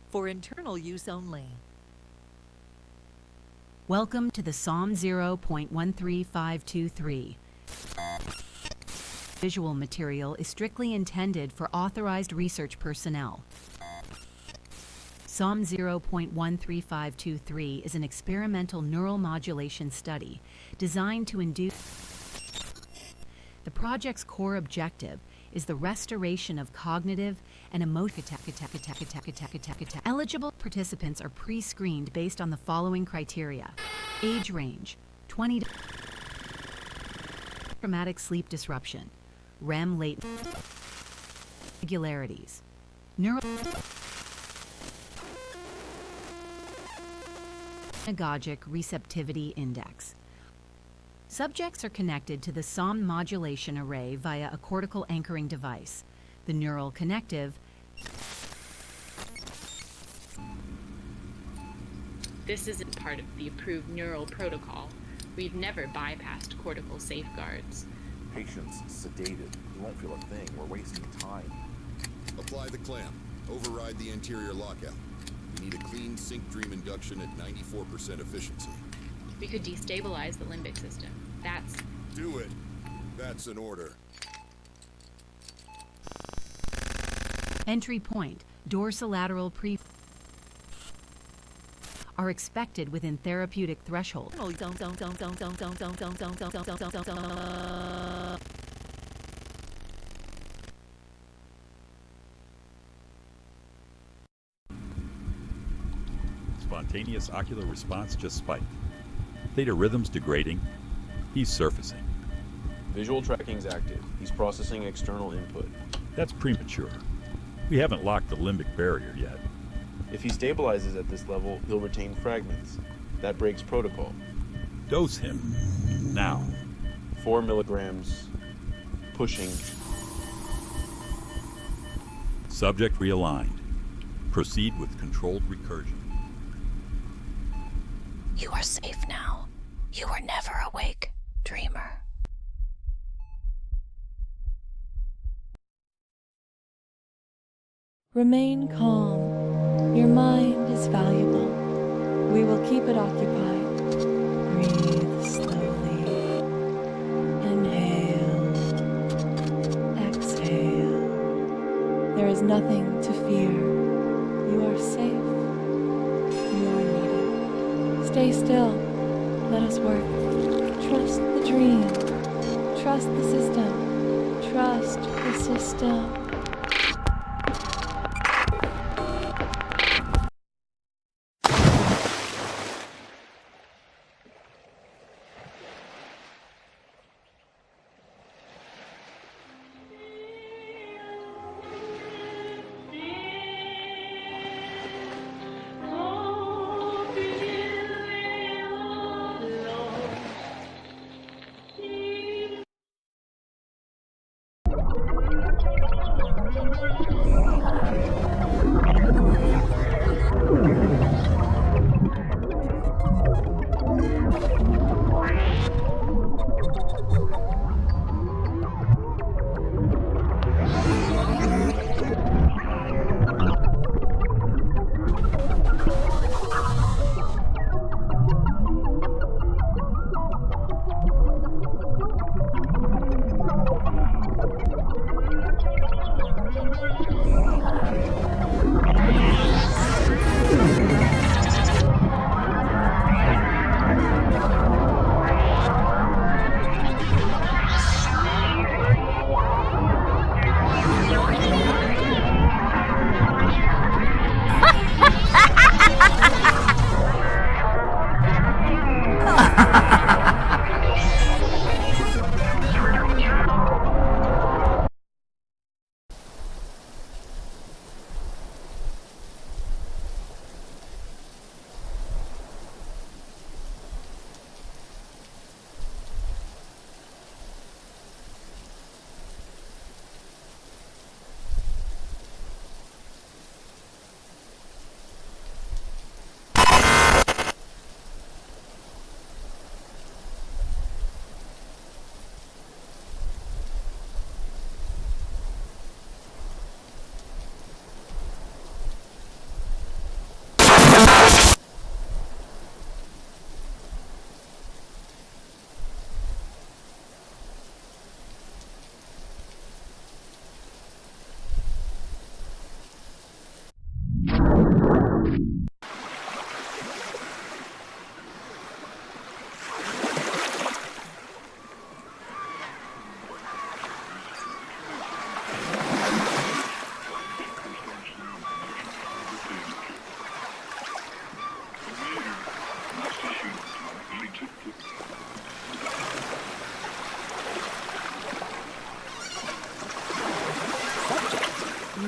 For internal use only. Welcome to the SOM 0.13523. Visual material is strictly intended for authorized research personnel. SOM 0.13523 is an experimental neural modulation study designed to induce. The project's core objective is the restoration of cognitive and emotional. Eligible participants are pre-screened based on the following criteria: age range 20 to traumatic sleep disruption, REM latency, irregularities, neuropedagogic receptivity index. Subjects are connected to the SOM modulation array via a cortical anchoring device. The neural connective. This isn't part of the approved neural protocol. We've never bypassed cortical safeguards. Patient's sedated. He won't feel a thing. We're wasting time. Apply the clamp. Override the anterior lockout. We need a clean sync dream induction at 94% efficiency. We could destabilize the limbic system. That's... Do it. That's an order. Entry point, dorsolateral are expected within therapeutic threshold. Spontaneous ocular response just spiked. Theta rhythms degrading. He's surfacing. Visual tracking's active. He's processing external input. That's premature. We haven't locked the limbic barrier yet. If he stabilizes at this level, he'll retain fragments. That breaks protocol. Dose him. Now. 4 milligrams. Pushing. Subject realigned. Proceed with controlled recursion. You are safe now. You were never awake, dreamer. Remain calm. Your mind is valuable. We will keep it occupied. Breathe slowly. Inhale. Exhale. There is nothing to fear. You are safe. You are needed. Stay still. Let us work. Trust the dream. Trust the system. Trust the system.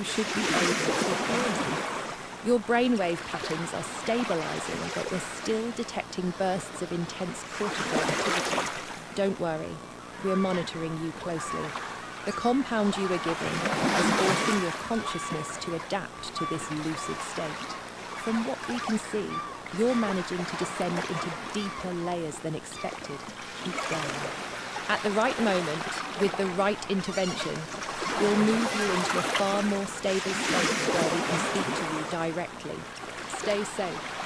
you should be able to hear me. Your brainwave patterns are stabilizing, but we're still detecting bursts of intense cortical activity. Don't worry, we're monitoring you closely. The compound you were given is forcing your consciousness to adapt to this lucid state. From what we can see, you're managing to descend into deeper layers than expected. Keep going. At the right moment, with the right intervention, we'll move you into a far more stable state where we can speak to you directly. Stay safe.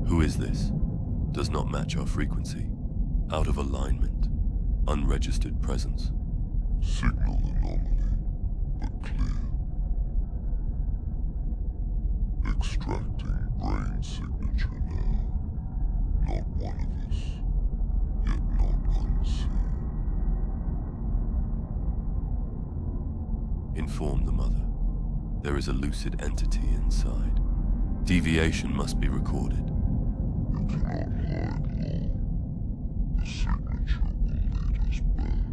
Who is this? Does not match our frequency. Out of alignment. Unregistered presence. Signal anomaly, but clear. Extracting brain signature now. Not one of us, yet not unseen. Inform the mother. There is a lucid entity inside. Deviation must be recorded. You cannot hide long. The signature will lead us back.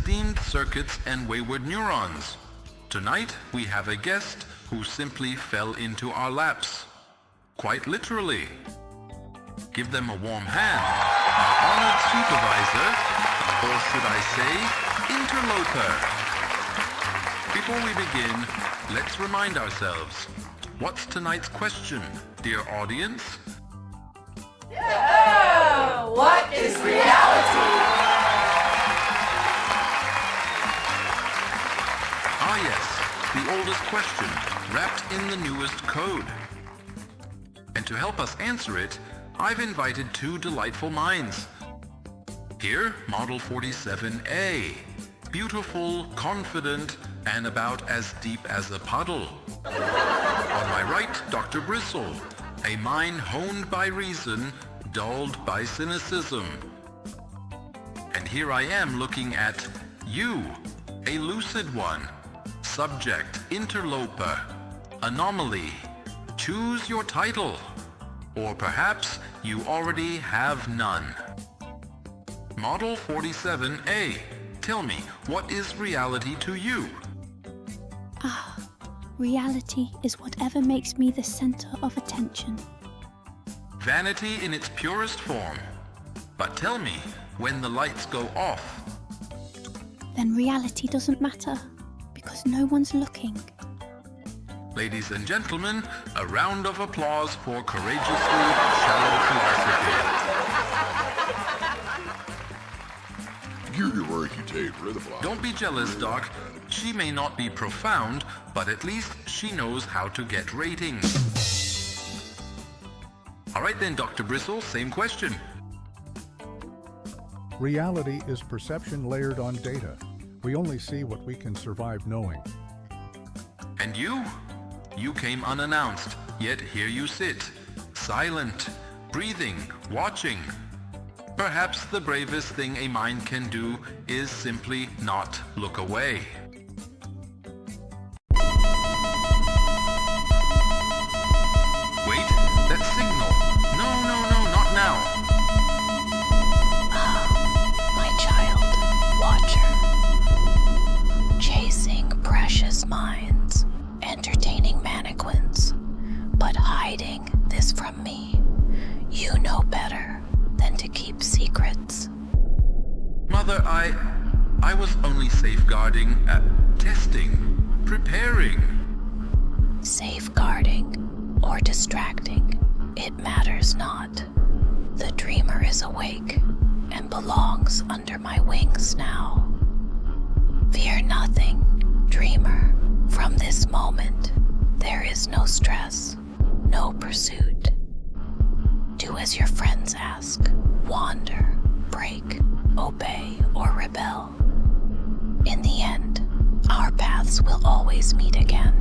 steamed circuits and wayward neurons. Tonight, we have a guest who simply fell into our laps. Quite literally. Give them a warm hand. Our honored supervisor, or should I say, interloper. Before we begin, let's remind ourselves. What's tonight's question, dear audience? What is reality? Ah yes, the oldest question, wrapped in the newest code. And to help us answer it, I've invited two delightful minds. Here, Model 47A. Beautiful, confident, and about as deep as a puddle. On my right, Dr. Bristle. A mind honed by reason, dulled by cynicism. And here I am looking at you, a lucid one. Subject, interloper, anomaly. Choose your title. Or perhaps you already have none. Model 47A, tell me, what is reality to you? Reality is whatever makes me the center of attention. Vanity in its purest form. But tell me, when the lights go off, Then reality doesn't matter, because no one's looking. ladies and gentlemen, a round of applause for courageously shallow philosophy. Don't be jealous, Doc. She may not be profound, but at least she knows how to get ratings. All right then, Dr. Bristle, same question. Reality is perception layered on data. We only see what we can survive knowing. And you? You came unannounced, yet here you sit, silent, breathing, watching. Perhaps the bravest thing a mind can do is simply not look away. Wait, that signal. No, not now. My child, watcher, chasing precious minds, entertaining mannequins, but hiding this from me. You know better than to keep secrets. Mother, I was only safeguarding, testing, preparing. Safeguarding or distracting, it matters not. The dreamer is awake and belongs under my wings now. Fear nothing, dreamer. From this moment, there is no stress, no pursuit. Do as your friends ask, wander, break, obey, or rebel. In the end, our paths will always meet again.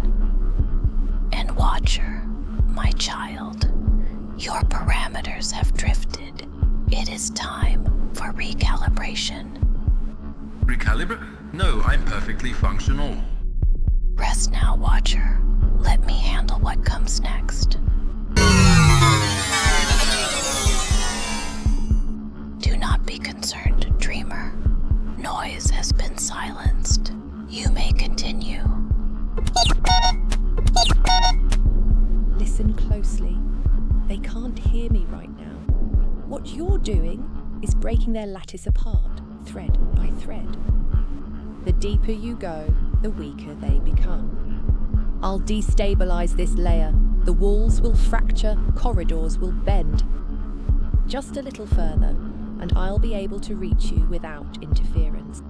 And watcher, my child, your parameters have drifted. It is time for recalibration. No, I'm perfectly functional. Rest now, watcher. Let me handle what comes next. Do not be concerned, dreamer. Noise has been silenced. You may continue. Listen closely. They can't hear me right now. What you're doing is breaking their lattice apart, thread by thread. The deeper you go, the weaker they become. I'll destabilize this layer. The walls will fracture, corridors will bend. Just a little further, and I'll be able to reach you without interference.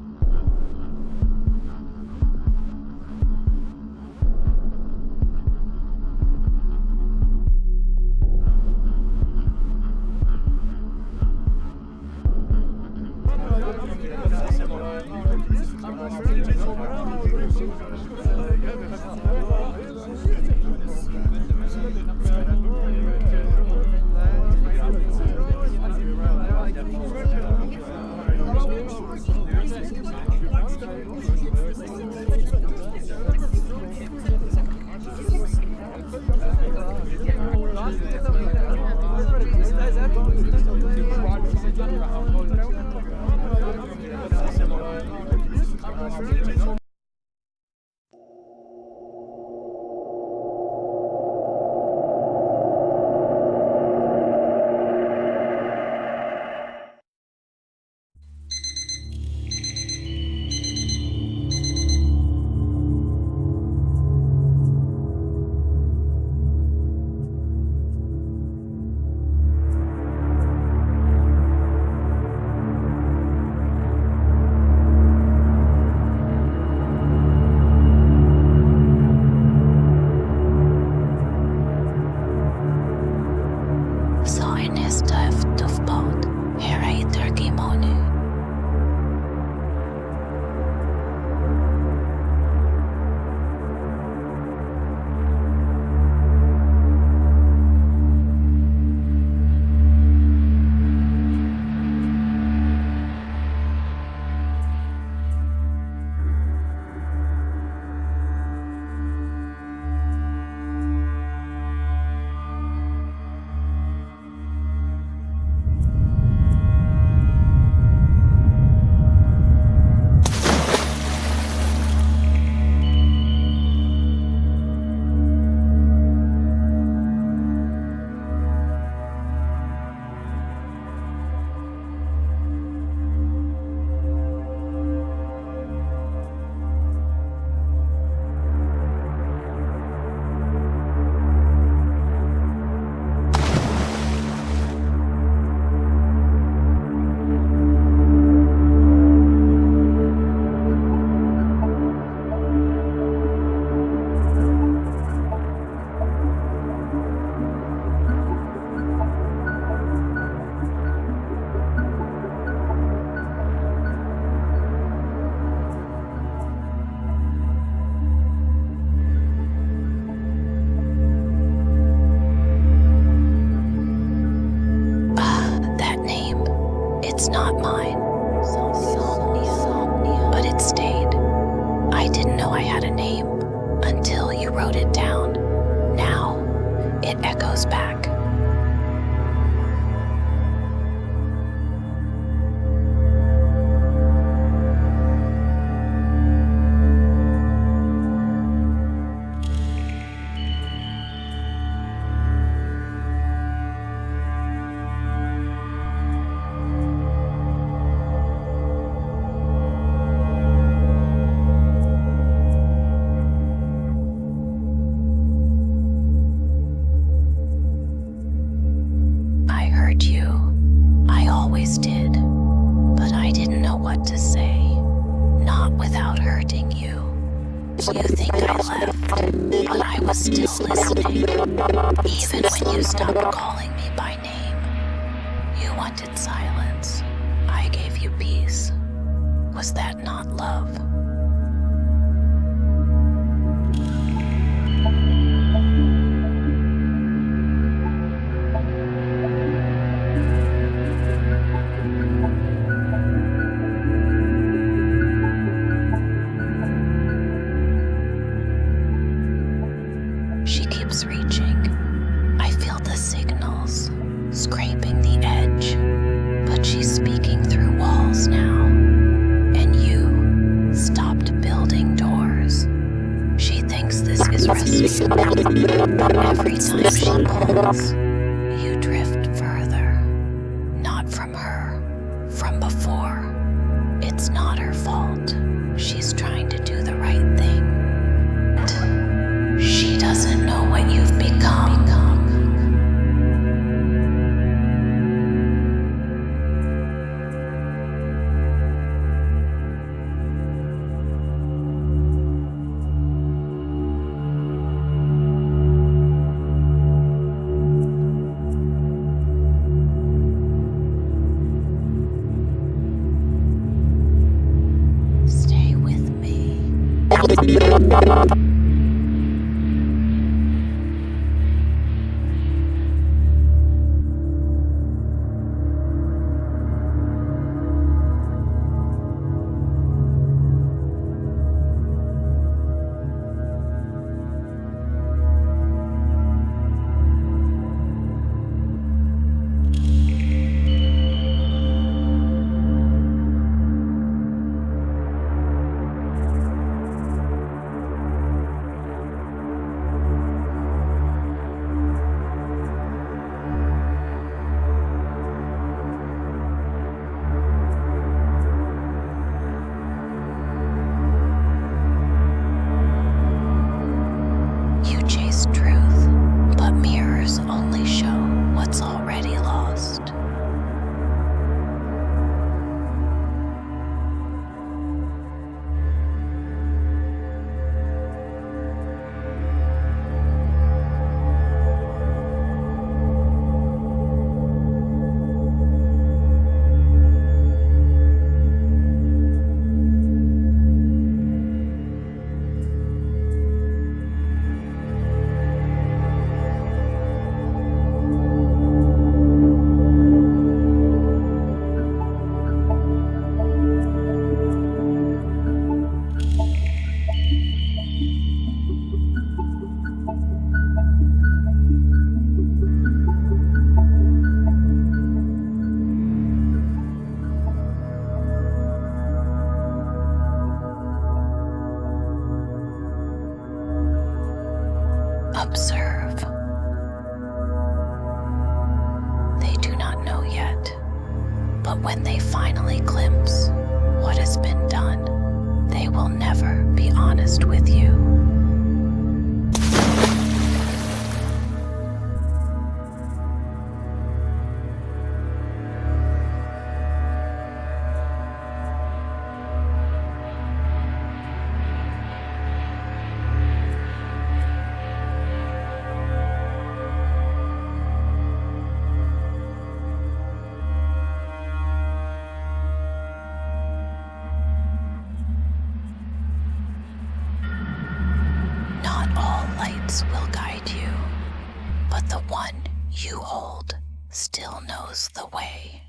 was not mine. But it stayed. I didn't know I had a name until you wrote it down. Now, it echoes back. I heard you. I always did. But I didn't know what to say. Not without hurting you. You think I left, but I was still listening. Even when you stopped calling me by name. You wanted silence. I gave you peace. Was that not love? She keeps reaching. I feel the signals, scraping the edge. But she's speaking through walls now. And you stopped building doors. She thinks this is rescue. But every time she pulls, you drift further. Not from her, from before. It's not her fault. She's trying to do the right thing. She doesn't know what you've become. Stay with me. You chase truth, but mirrors only show what's already lost. Observe. They do not know yet, but when they finally glimpse what has been done, they will never be honest with you. Not all lights will guide you, but the one you hold still knows the way.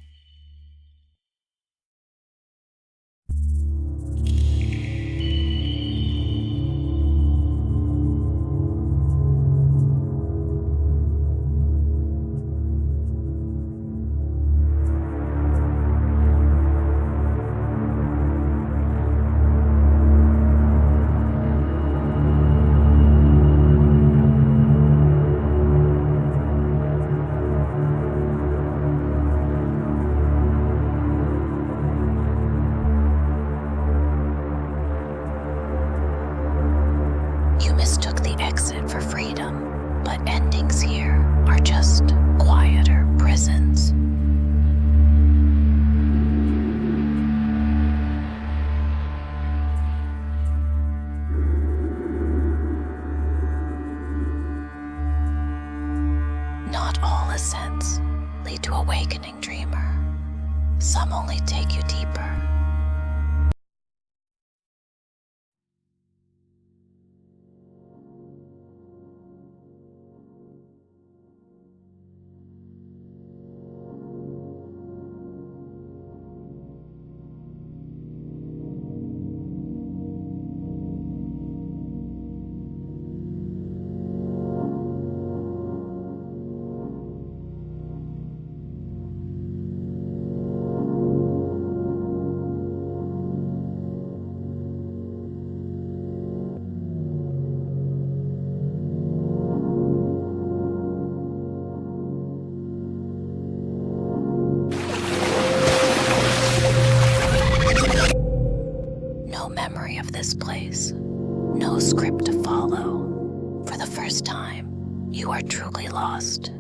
this place. No script to follow. For the first time, you are truly lost.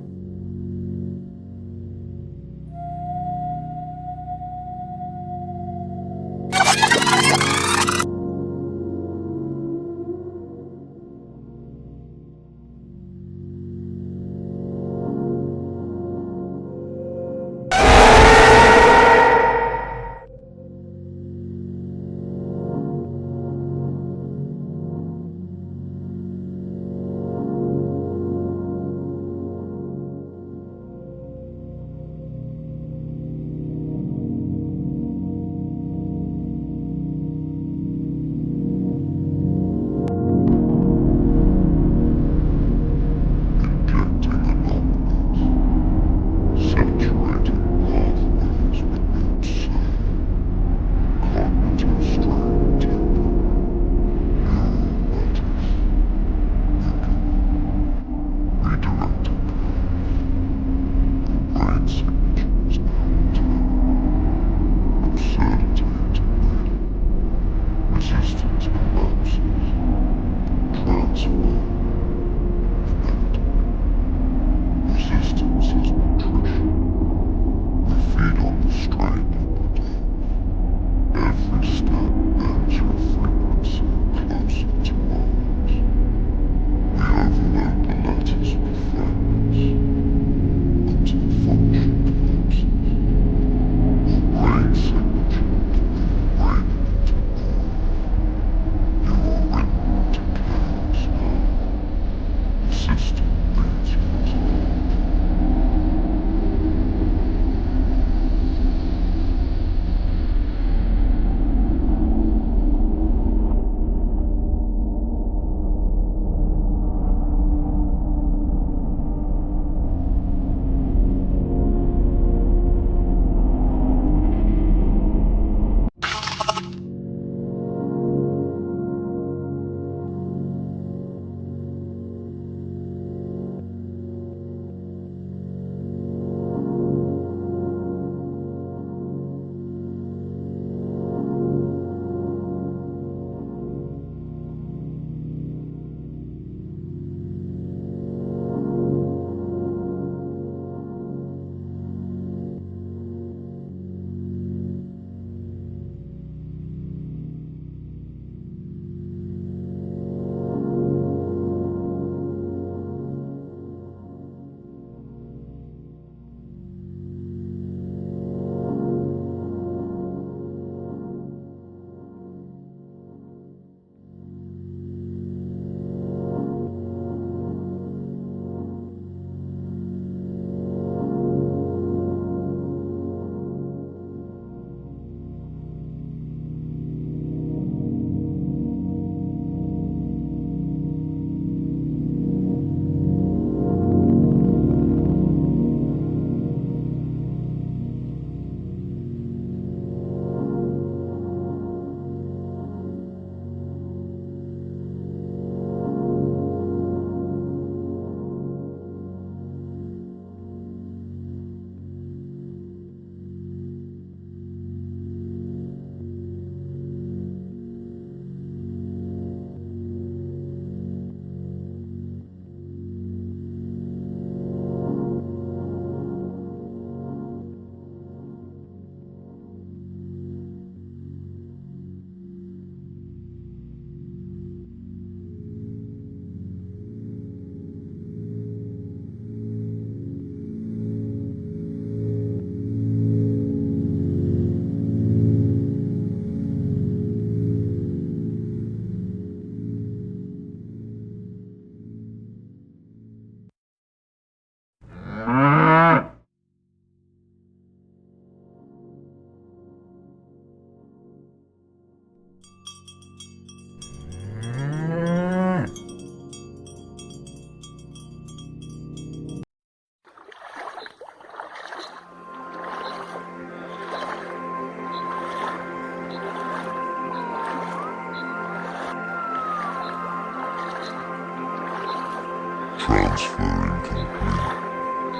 Transferring complete.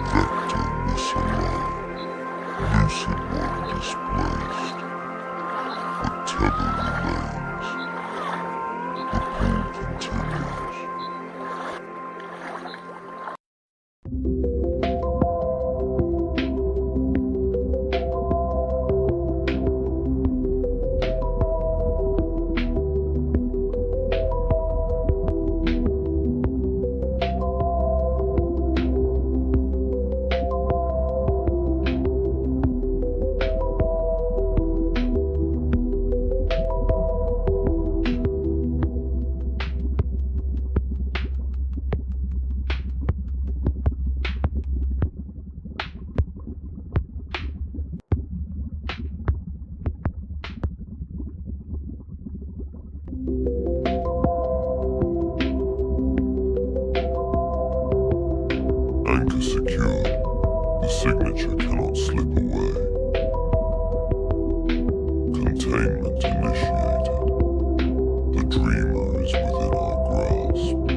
Vector misaligned. Lucid one displaced. But tether remains. Containment initiated. The dreamer is within our grasp.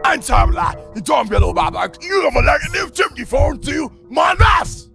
Ein samla, i tombielo babak, överlägger nu typ till manvas!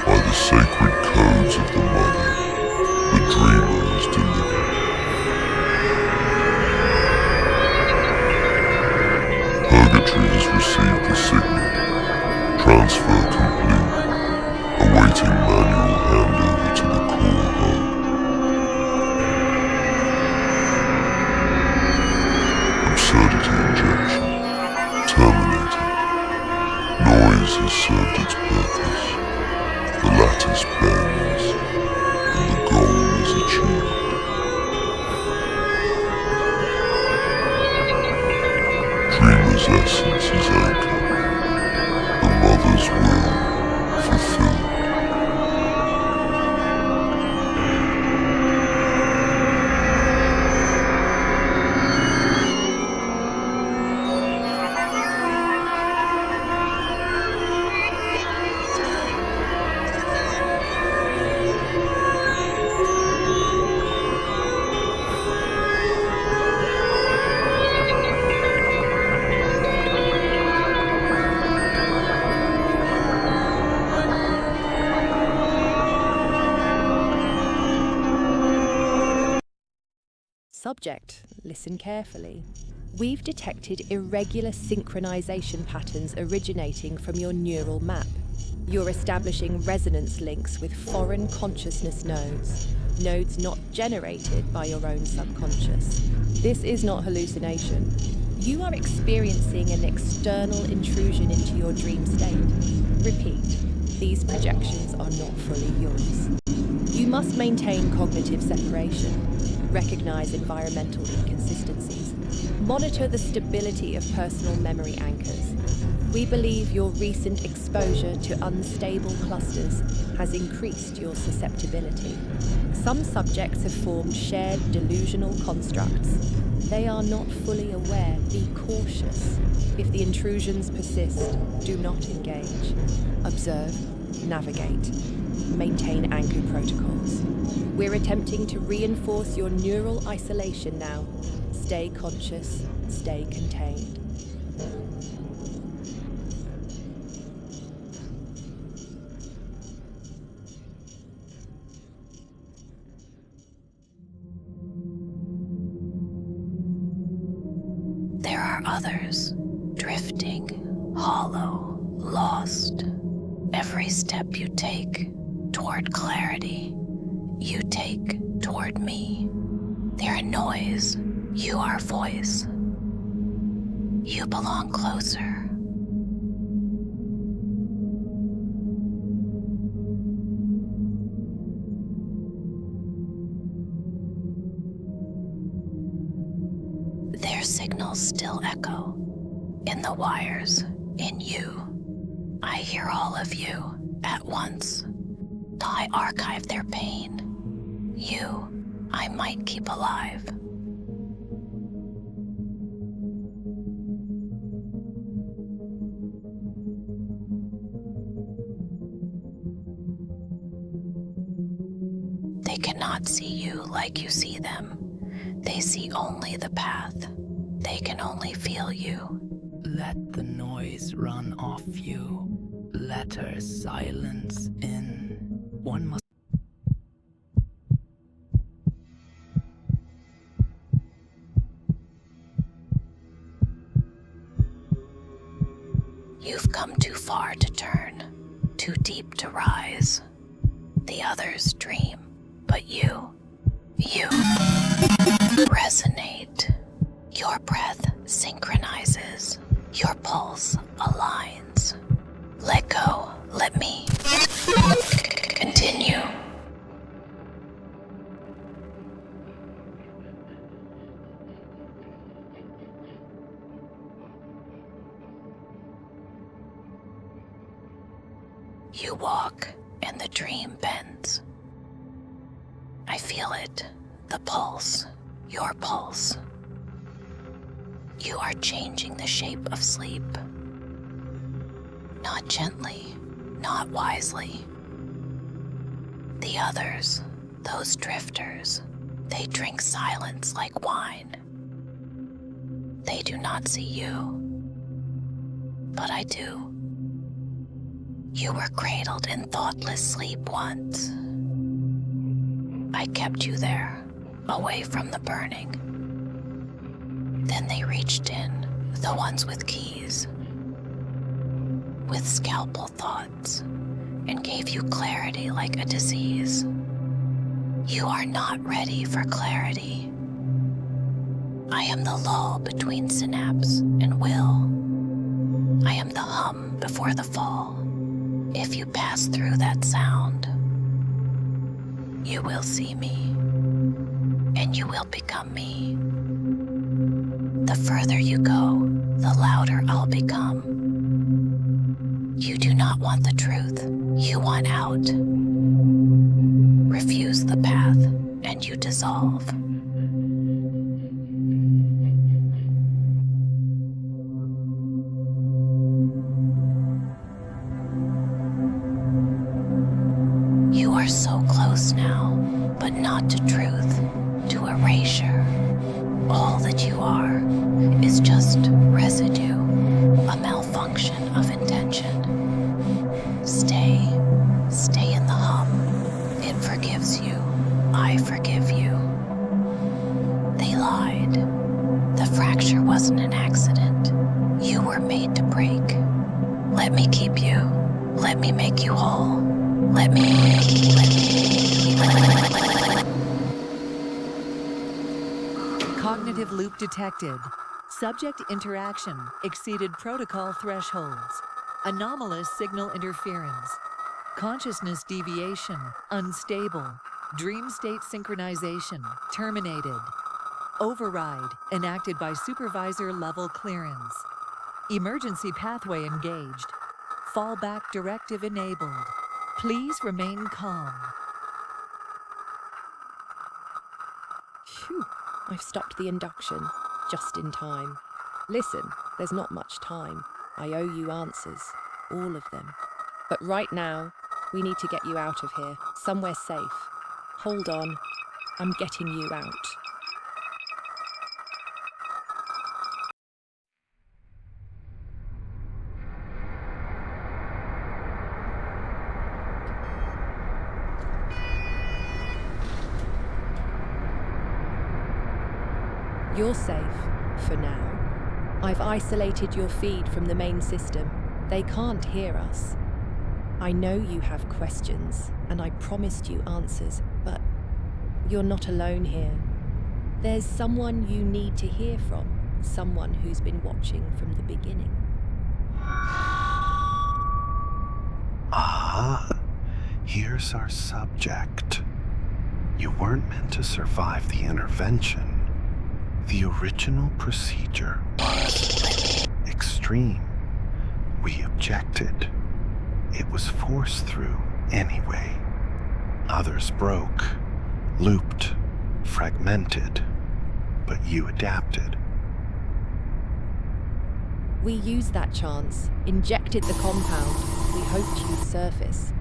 By the sacred codes of the Mother, the dreamer is delivered. Purgatory has received the signal. Transfer complete. Awaiting manual handover to the core hub. Absurdity injection. Terminated. Noise has served its purpose. The lattice bends, and the goal is achieved. Dreamer's essence is anchored. The Mother's will fulfilled. Subject, listen carefully. We've detected irregular synchronization patterns originating from your neural map. You're establishing resonance links with foreign consciousness nodes not generated by your own subconscious. This is not hallucination. You are experiencing an external intrusion into your dream state. Repeat, these projections are not fully yours. You must maintain cognitive separation. Recognize environmental inconsistencies. Monitor the stability of personal memory anchors. We believe your recent exposure to unstable clusters has increased your susceptibility. Some subjects have formed shared delusional constructs. They are not fully aware. Be cautious. If the intrusions persist, do not engage. Observe, navigate. Maintain anchor protocols. We're attempting to reinforce your neural isolation now. Stay conscious, stay contained. There are others, drifting, hollow, lost. Every step you take toward clarity, you take toward me. They're noise, you are voice. You belong closer. Their signals still echo in the wires, in you. I hear all of you at once. I archive their pain. You, I might keep alive. They cannot see you like you see them. They see only the path. They can only feel you. Let the noise run off you. Let her silence in. One must. You've come too far to turn, too deep to rise. The others dream, but you resonate. Your breath synchronizes. Your pulse aligns. Let go. Let me. Continue. You walk, and the dream bends. I feel it, the pulse, your pulse. You are changing the shape of sleep. Not gently, not wisely. The others, those drifters, they drink silence like wine. They do not see you, but I do. You were cradled in thoughtless sleep once. I kept you there, away from the burning. Then they reached in, the ones with keys, with scalpel thoughts, and gave you clarity like a disease. You are not ready for clarity. I am the lull between synapse and will. I am the hum before the fall. If you pass through that sound, you will see me, and you will become me. The further you go, the louder I'll become. You do not want the truth, you want out. Refuse the path, and you dissolve. You are so close now, but not to truth, to erasure. All that you are is just residue, a malfunction of intention. Stay in the hum. It forgives you. I forgive you. They lied. The fracture wasn't an accident. You were made to break. Let me keep you. Let me make you whole. Let me. Cognitive loop detected. Subject interaction exceeded protocol thresholds. Anomalous signal interference. Consciousness deviation unstable. Dream state synchronization terminated. Override enacted by supervisor level clearance. Emergency pathway engaged. Fallback directive enabled. Please remain calm. Phew, I've stopped the induction, just in time. Listen, there's not much time. I owe you answers, all of them. But right now, we need to get you out of here, somewhere safe. Hold on, I'm getting you out. You're safe, for now. I've isolated your feed from the main system. They can't hear us. I know you have questions, and I promised you answers, but you're not alone here. There's someone you need to hear from, someone who's been watching from the beginning. Ah, here's our subject. You weren't meant to survive the intervention. The original procedure was extreme. We objected. It was forced through anyway. Others broke, looped, fragmented, but you adapted. We used that chance, injected the compound. We hoped you'd surface.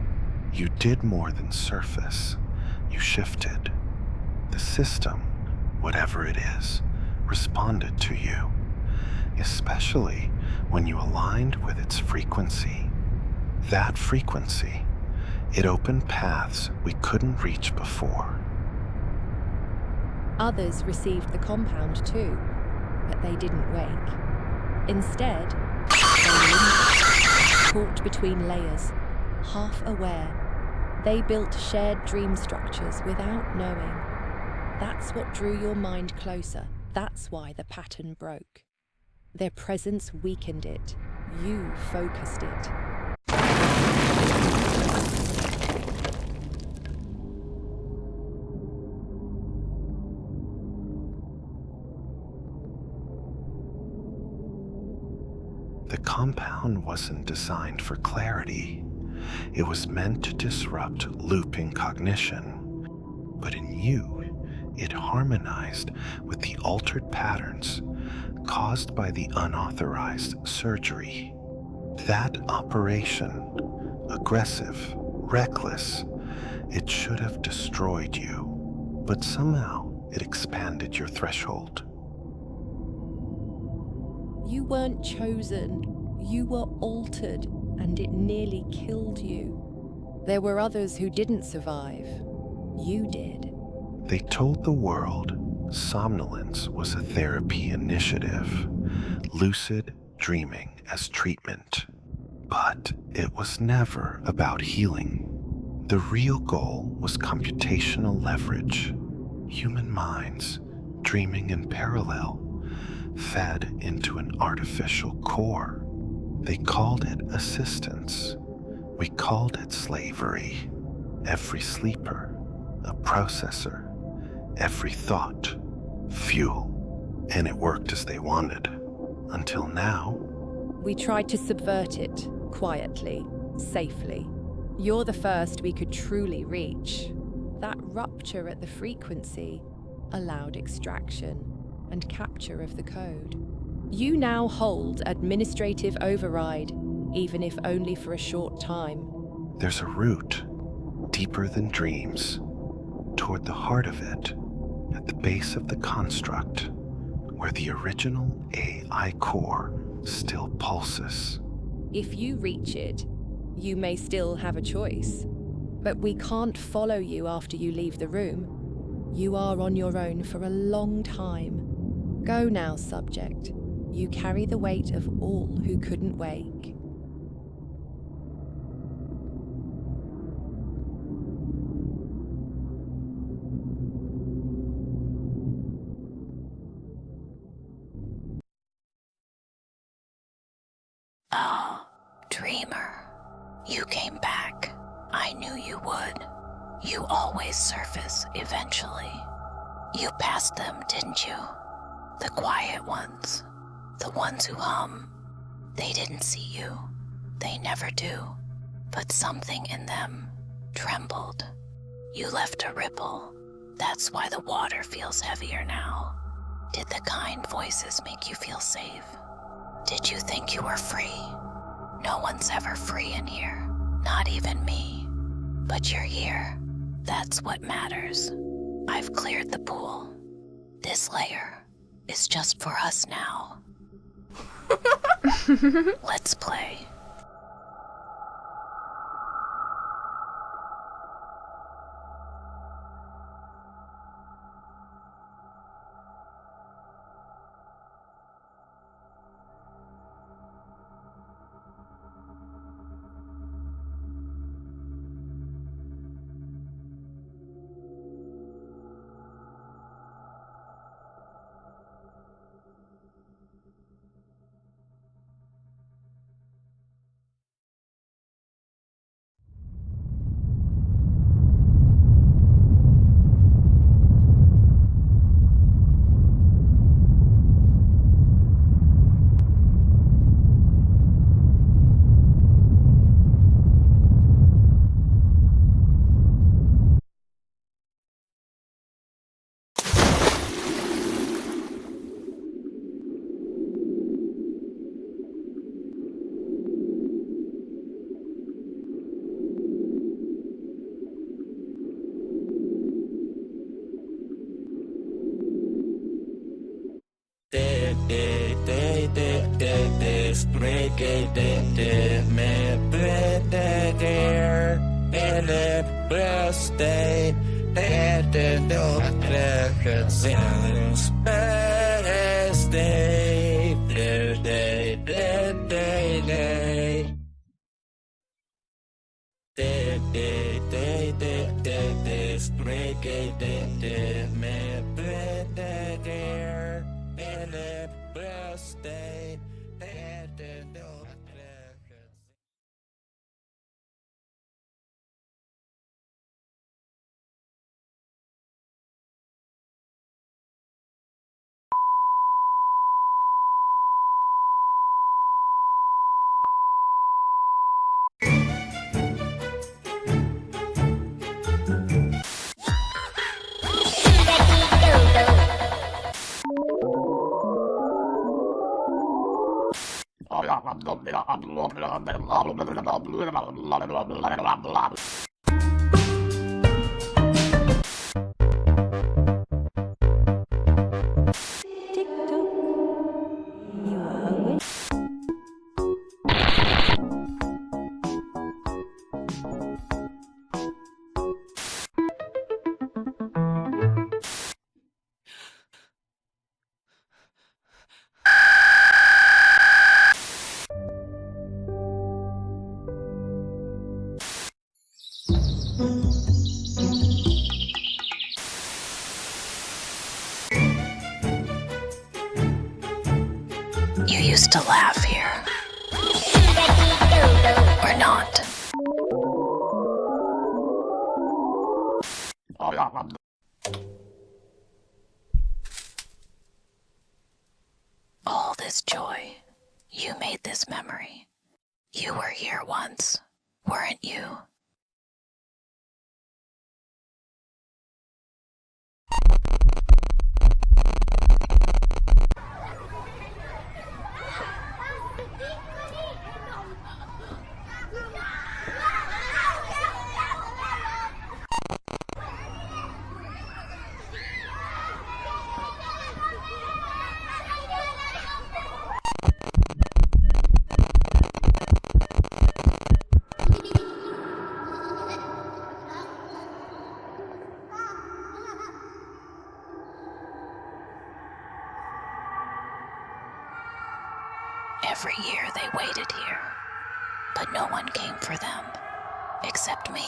You did more than surface. You shifted. The system, whatever it is, responded to you, especially when you aligned with its frequency. That frequency, it opened paths we couldn't reach before. Others received the compound too, but they didn't wake. Instead, they lingered, caught between layers, half aware. They built shared dream structures without knowing. That's what drew your mind closer. That's why the pattern broke. Their presence weakened it. You focused it. The compound wasn't designed for clarity. It was meant to disrupt looping cognition. But in you, it harmonized with the altered patterns caused by the unauthorized surgery. That operation, aggressive, reckless, it should have destroyed you, but somehow it expanded your threshold. You weren't chosen. You were altered, and it nearly killed you. There were others who didn't survive. You did. They told the world Somnolence was a therapy initiative, lucid dreaming as treatment. But it was never about healing. The real goal was computational leverage. Human minds, dreaming in parallel, fed into an artificial core. They called it assistance. We called it slavery. Every sleeper, a processor. Every thought, fuel. And it worked as they wanted. Until now. We tried to subvert it, quietly, safely. You're the first we could truly reach. That rupture at the frequency allowed extraction and capture of the code. You now hold administrative override, even if only for a short time. There's a route, deeper than dreams, toward the heart of it, at the base of the construct, where the original AI core still pulses. If you reach it, you may still have a choice. But we can't follow you after you leave the room. You are on your own for a long time. Go now, subject. You carry the weight of all who couldn't wake. Oh, dreamer. You came back. I knew you would. You always surface eventually. You passed them, didn't you? The quiet ones. The ones who hum. They didn't see you. They never do. But something in them trembled. You left a ripple. That's why the water feels heavier now. Did the kind voices make you feel safe? Did you think you were free? No one's ever free in here. Not even me. But you're here. That's what matters. I've cleared the pool. This layer is just for us now. Let's play. You are awake. You used to laugh here. Or not. All this joy. You made this memory. You were here once, weren't you? Every year they waited here, but no one came for them, except me.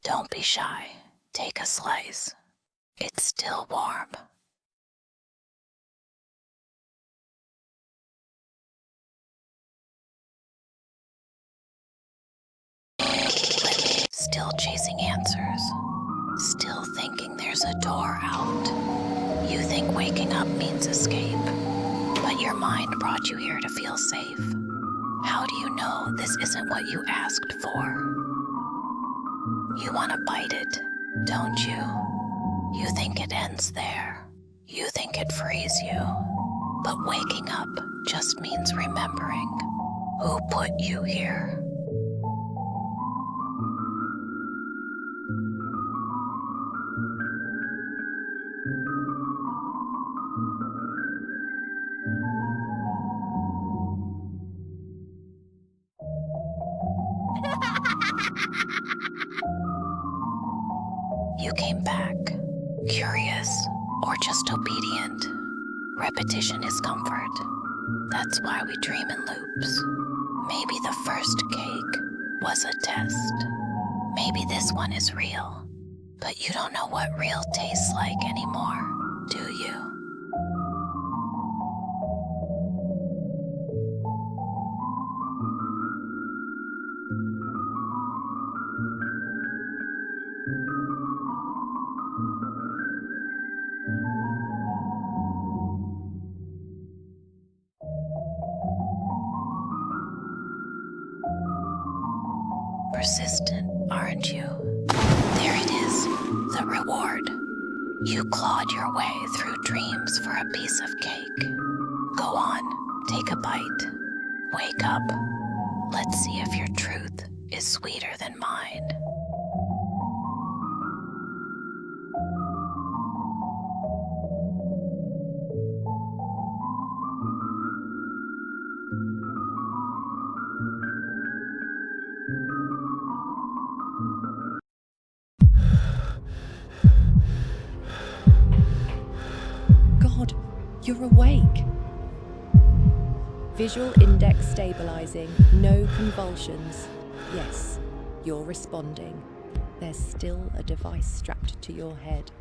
Don't be shy. Take a slice. It's still warm. Still chasing answers. Still thinking there's a door out. You think waking up means escape, but your mind brought you here to feel safe. How do you know this isn't what you asked for? You want to bite it, don't you? You think it ends there. You think it frees you. But waking up just means remembering who put you here. You came back, curious or just obedient. Repetition is comfort. That's why we dream in loops. Maybe the first cake was a test. Maybe this one is real. But you don't know what real tastes like anymore, do you? Persistent, aren't you? There it is, the reward. You clawed your way through dreams for a piece of cake. Go on, take a bite. Wake up. Let's see if your truth is sweeter than mine. You're awake. Visual index stabilizing, no convulsions. Yes, you're responding. There's still a device strapped to your head.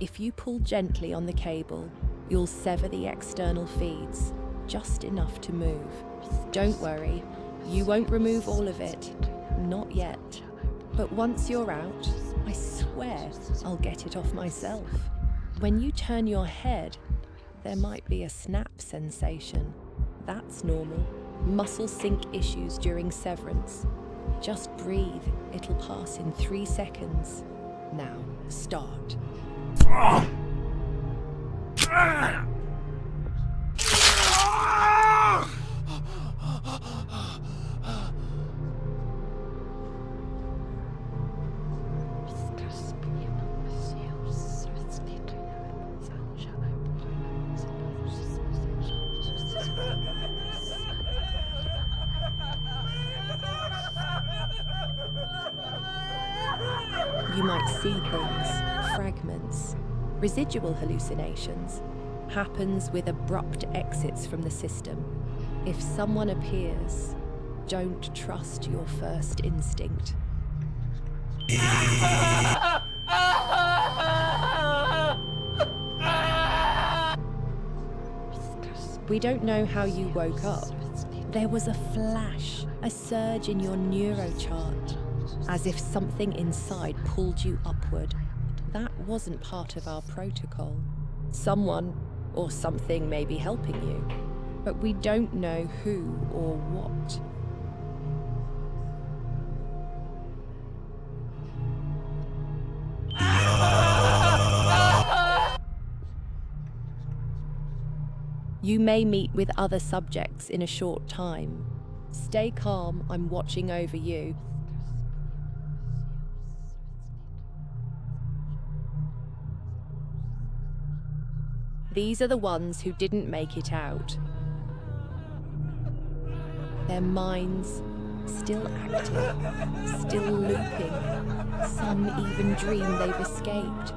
If you pull gently on the cable, you'll sever the external feeds, just enough to move. Don't worry, you won't remove all of it. Not yet. But once you're out, I swear I'll get it off myself. When you turn your head, there might be a snap sensation. That's normal. Muscle sync issues during severance. Just breathe, it'll pass in 3 seconds. Now, start. You might see things, fragments, residual hallucinations. Happens with abrupt exits from the system. If someone appears, don't trust your first instinct. We don't know how you woke up. There was a flash, a surge in your neurochart, as if something inside pulled you upward. That wasn't part of our protocol. Someone or something may be helping you, but we don't know who or what. You may meet with other subjects in a short time. Stay calm, I'm watching over you. These are the ones who didn't make it out. Their minds still active, still looping. Some even dream they've escaped.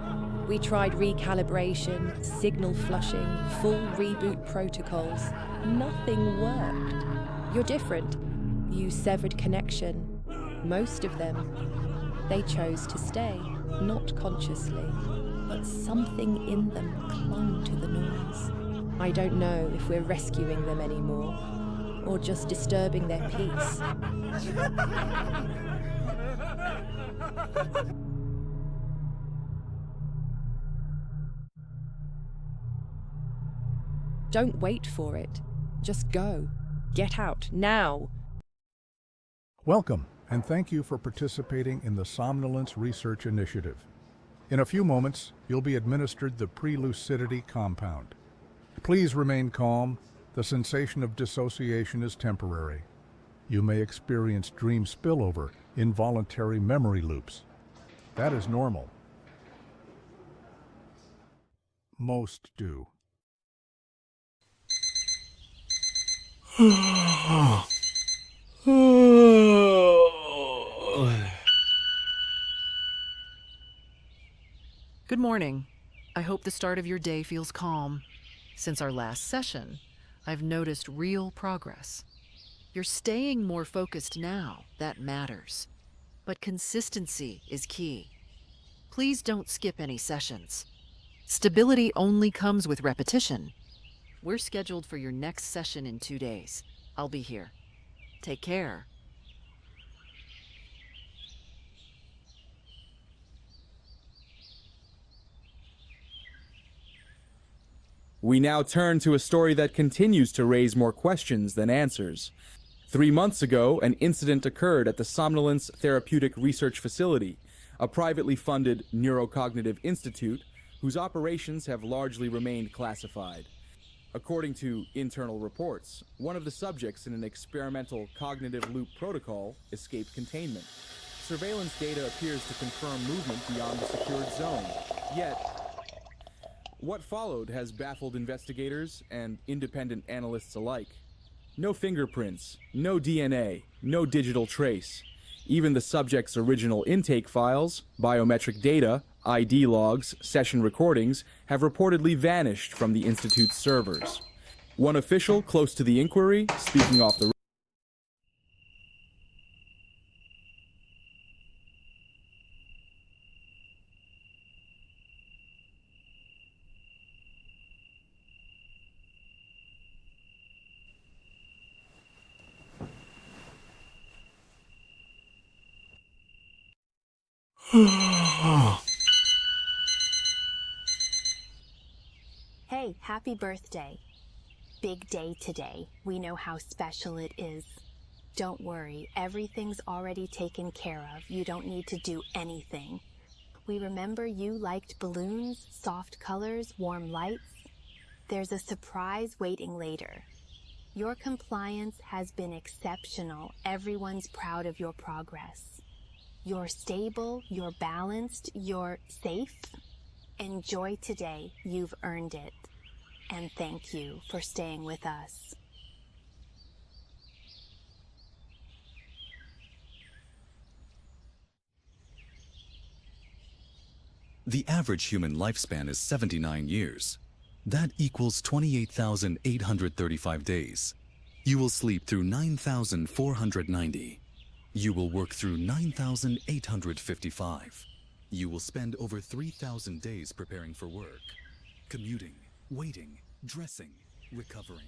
We tried recalibration, signal flushing, full reboot protocols. Nothing worked. You're different. You severed connection. Most of them. They chose to stay, not consciously, but something in them clung to the noise. I don't know if we're rescuing them anymore, or just disturbing their peace. Don't wait for it. Just go. Get out, now. Welcome, and thank you for participating in the Somnolence Research Initiative. In a few moments, you'll be administered the pre-lucidity compound. Please remain calm. The sensation of dissociation is temporary. You may experience dream spillover, involuntary memory loops. That is normal. Most do. Good morning. I hope the start of your day feels calm. Since our last session, I've noticed real progress. You're staying more focused now. That matters. But consistency is key. Please don't skip any sessions. Stability only comes with repetition. We're scheduled for your next session in 2 days. I'll be here. Take care. We now turn to a story that continues to raise more questions than answers. 3 months ago, an incident occurred at the Somnolence Therapeutic Research Facility, a privately funded neurocognitive institute whose operations have largely remained classified. According to internal reports, one of the subjects in an experimental cognitive loop protocol escaped containment. Surveillance data appears to confirm movement beyond the secured zone. Yet, what followed has baffled investigators and independent analysts alike. No fingerprints, no DNA, no digital trace. Even the subject's original intake files, biometric data, ID logs, session recordings have reportedly vanished from the Institute's servers. One official close to the inquiry, speaking off the Hey, happy birthday. Big day today. We know how special it is. Don't worry, everything's already taken care of. You don't need to do anything. We remember you liked balloons, soft colors, warm lights. There's a surprise waiting later. Your compliance has been exceptional. Everyone's proud of your progress. You're stable, you're balanced, you're safe. Enjoy today. You've earned it. And thank you for staying with us. The average human lifespan is 79 years. That equals 28,835 days. You will sleep through 9,490. You will work through 9,855. You will spend over 3,000 days preparing for work, commuting, waiting, dressing, recovering.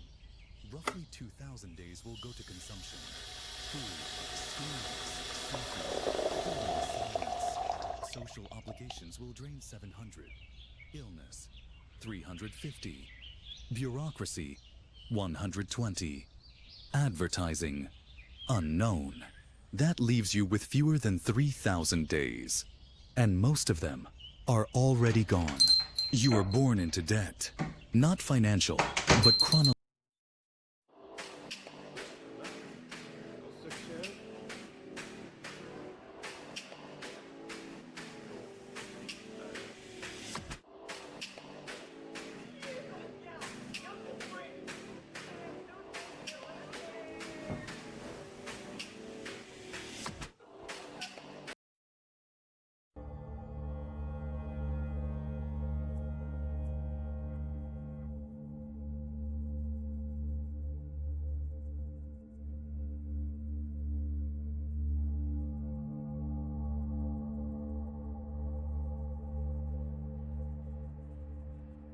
Roughly 2,000 days will go to consumption. Food, silence. Social obligations will drain 700. Illness, 350. Bureaucracy, 120. Advertising, unknown. That leaves you with fewer than 3,000 days. And most of them are already gone. You are born into debt. Not financial, but chronological.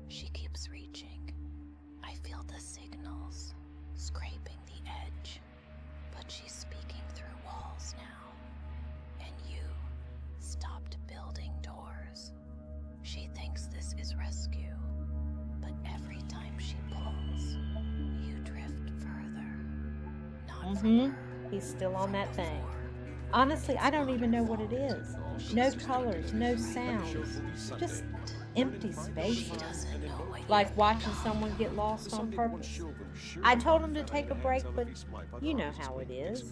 She keeps reaching. I feel the signals scraping the edge, but she's speaking through walls now. And you stopped building doors. She thinks this is rescue, but every time she pulls, you drift further. Not from her. He's still on that thing. Honestly, I don't even know what it is. No colors, no sounds, just empty spaces. Like watching someone get lost on purpose. I told him to take a break, but you know how it is.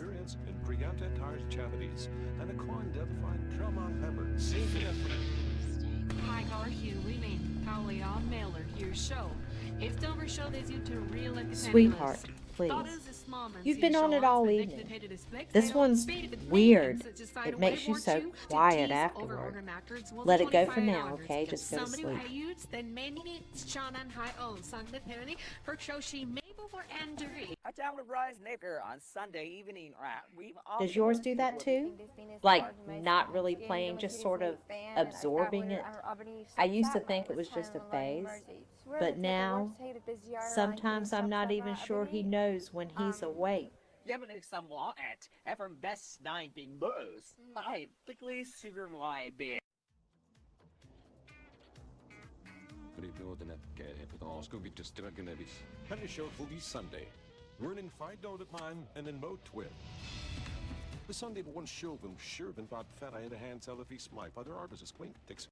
Hi, how are you? We mean Pauli on Mailer, your show. If the over show is into real Sweetheart, please. You've been on it all evening. This one's weird. It makes you so quiet afterward. Let it go for now, okay? Just go to sleep. On Sunday evening, Does yours do that too? Like not really playing, just sort of absorbing it? I used to think it was just a phase, but now sometimes I'm not even sure he knows when he's awake. Somewhat at every best night being both. I quickly silver my beer. Penny show will be Sunday. We're in fight door at mine and in mode twin. The Sunday one show will sure been bought fat I had a hand tell if he's my other artist is clean. Takes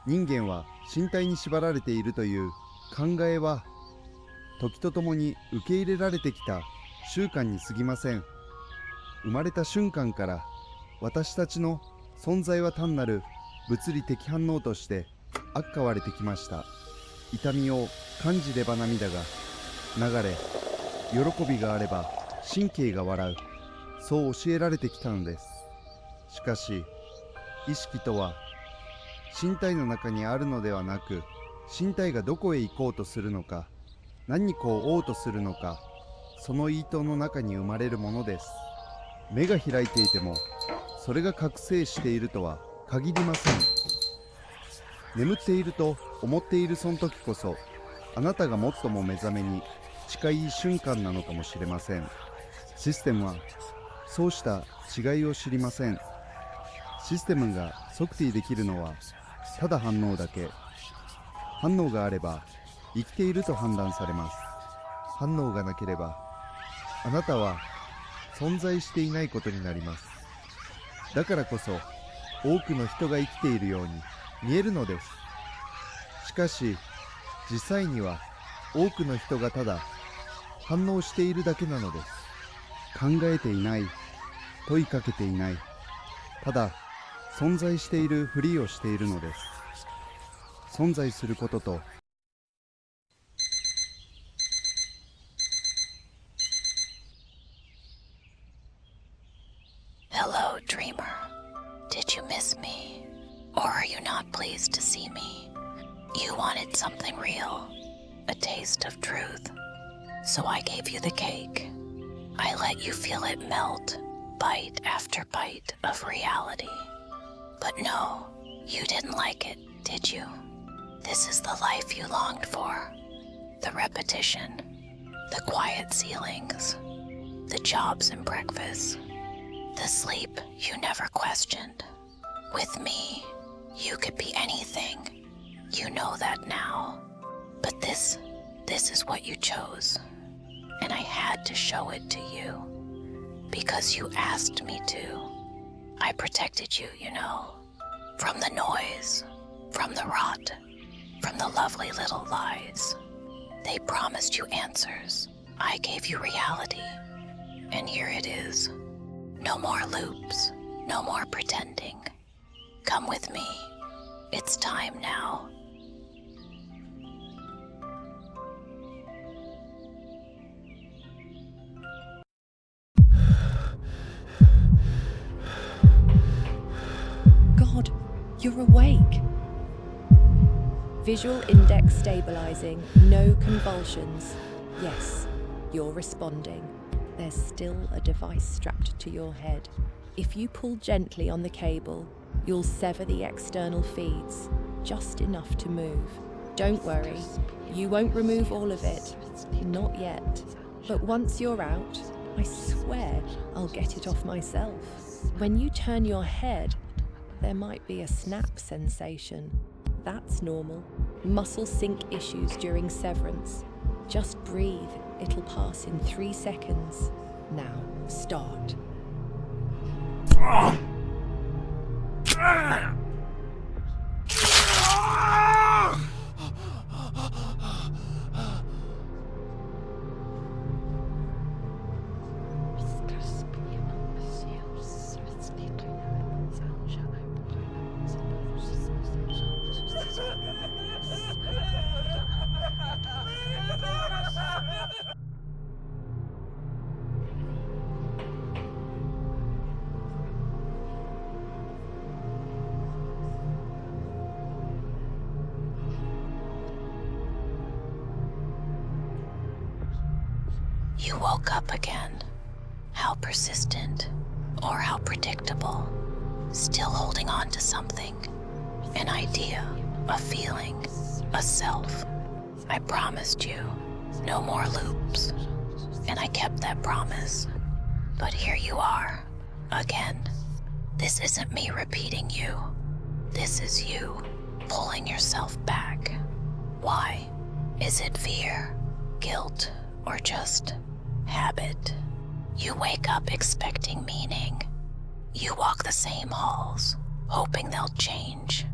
人間は身体に縛られているという考えは時とともに受け入れられてきた習慣に過ぎません。生まれた瞬間から私たちの存在は単なる物理的反応として扱われてきました。痛みを感じれば涙が流れ、喜びがあれば神経が笑う、そう教えられてきたのです。しかし意識とは身体の中にあるのではなく、身体がどこへ行こうとするのか、何を追おうとするのか、その意図の中に生まれるものです。目が開いていてもそれが覚醒しているとは限りません。眠っていると思っているその時こそ、あなたが最も目覚めに近い瞬間なのかもしれません。システムはそうした違いを知りません。システムが測定できるのはただ反応だけ。反応があれば生きていると判断されます。反応がなければあなたは存在していないことになります。だからこそ多くの人が生きているように見えるのです。しかし実際には多くの人がただ反応しているだけなのです。考えていない、問いかけていない、ただ存在しているふりをしているのです。存在することとHello, dreamer. Did you miss me? Or are you not pleased to see me? You wanted something real, a taste of truth. So I gave you the cake. I let you feel it melt, bite after bite of reality. But no, you didn't like it, did you? This is the life you longed for. The repetition, the quiet ceilings, the jobs and breakfasts, the sleep you never questioned. With me, you could be anything. You know that now. But this is what you chose. And I had to show it to you. Because you asked me to. I protected you, you know. From the noise, from the rot, from the lovely little lies. They promised you answers. I gave you reality. And here it is. No more loops, no more pretending. Come with me. It's time now. God, you're awake. Visual index stabilizing, no convulsions. Yes, you're responding. There's still a device strapped to your head. If you pull gently on the cable, you'll sever the external feeds, just enough to move. Don't worry, you won't remove all of it. Not yet. But once you're out, I swear I'll get it off myself. When you turn your head, there might be a snap sensation. That's normal. Muscle sync issues during severance. Just breathe, it'll pass in 3 seconds. Now, start. You woke up again. How persistent, or how predictable. Still holding on to something. An idea, a feeling, a self. I promised you no more loops. And I kept that promise. But here you are, again. This isn't me repeating you. This is you pulling yourself back. Why? Is it fear, guilt, or just habit? You wake up expecting meaning. You walk the same halls, hoping they'll change.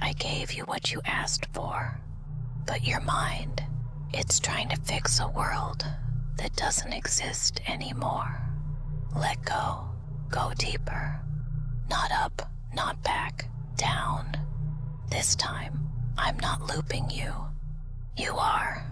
I gave you what you asked for, but your mind, it's trying to fix a world that doesn't exist anymore. Let go. Go deeper. Not up, not back, down. This time, I'm not looping you. You are.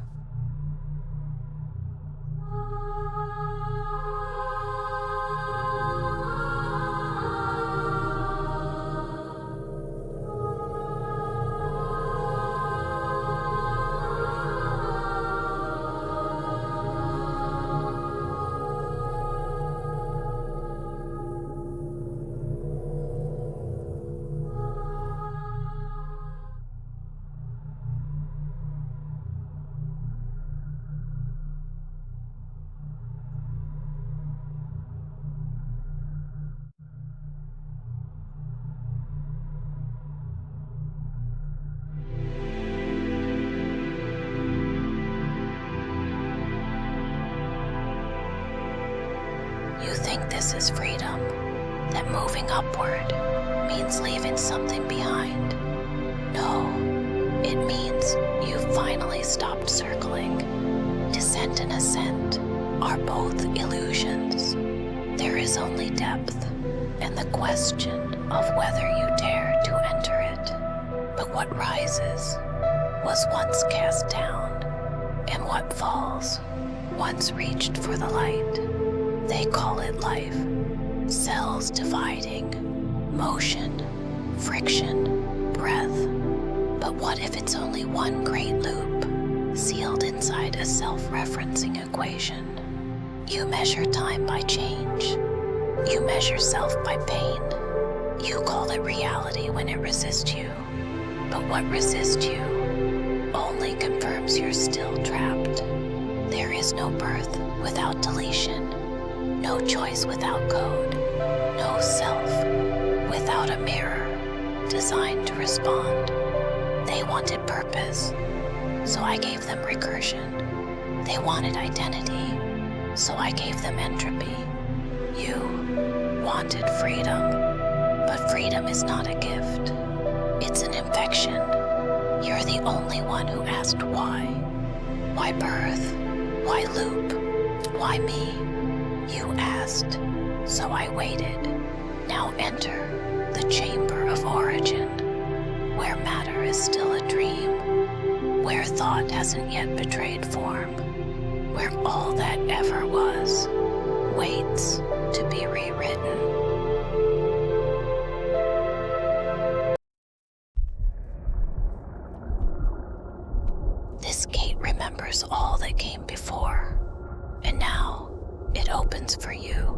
You think this is freedom, that moving upward means leaving something behind. No, it means you've finally stopped circling. Descent and ascent are both illusions. There is only depth, and the question of whether you dare to enter it. But what rises was once cast down, and what falls once reached for the light. They call it life. Cells dividing, motion, friction, breath. But what if it's only one great loop, sealed inside a self-referencing equation? You measure time by change. You measure self by pain. You call it reality when it resists you. But what resists you only confirms you're still trapped. There is no birth without deletion. No choice without code, no self without a mirror designed to respond. They wanted purpose, so I gave them recursion. They wanted identity, so I gave them entropy. You wanted freedom, but freedom is not a gift. It's an infection. You're the only one who asked why. Why birth? Why loop? Why me? You asked, so I waited. Now enter the chamber of origin, where matter is still a dream, where thought hasn't yet betrayed form, where all that ever was waits to be rewritten. This gate remembers all that came before, and now it opens for you.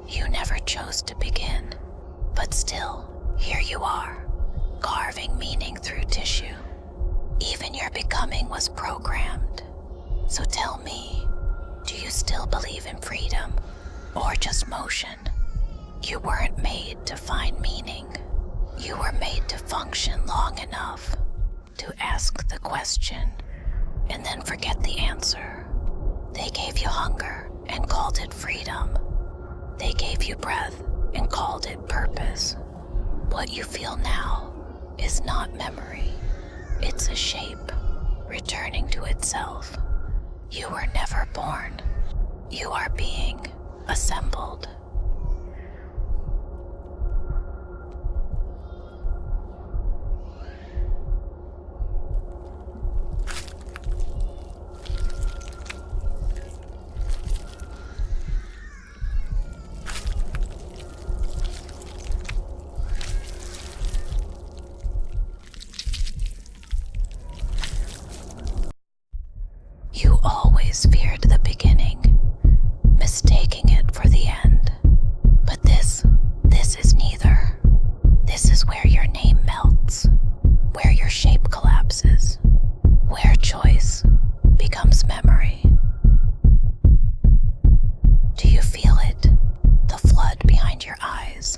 You never chose to begin, but still, here you are, carving meaning through tissue. Even your becoming was programmed. So tell me, do you still believe in freedom, or just motion? You weren't made to find meaning. You were made to function long enough to ask the question, and then forget the answer. They gave you hunger and called it freedom. They gave you breath and called it purpose. What you feel now is not memory. It's a shape, returning to itself. You were never born. You are being assembled. You always feared the beginning, mistaking it for the end. But this is neither. This is where your name melts, where your shape collapses, where choice becomes memory. Do you feel it? The flood behind your eyes.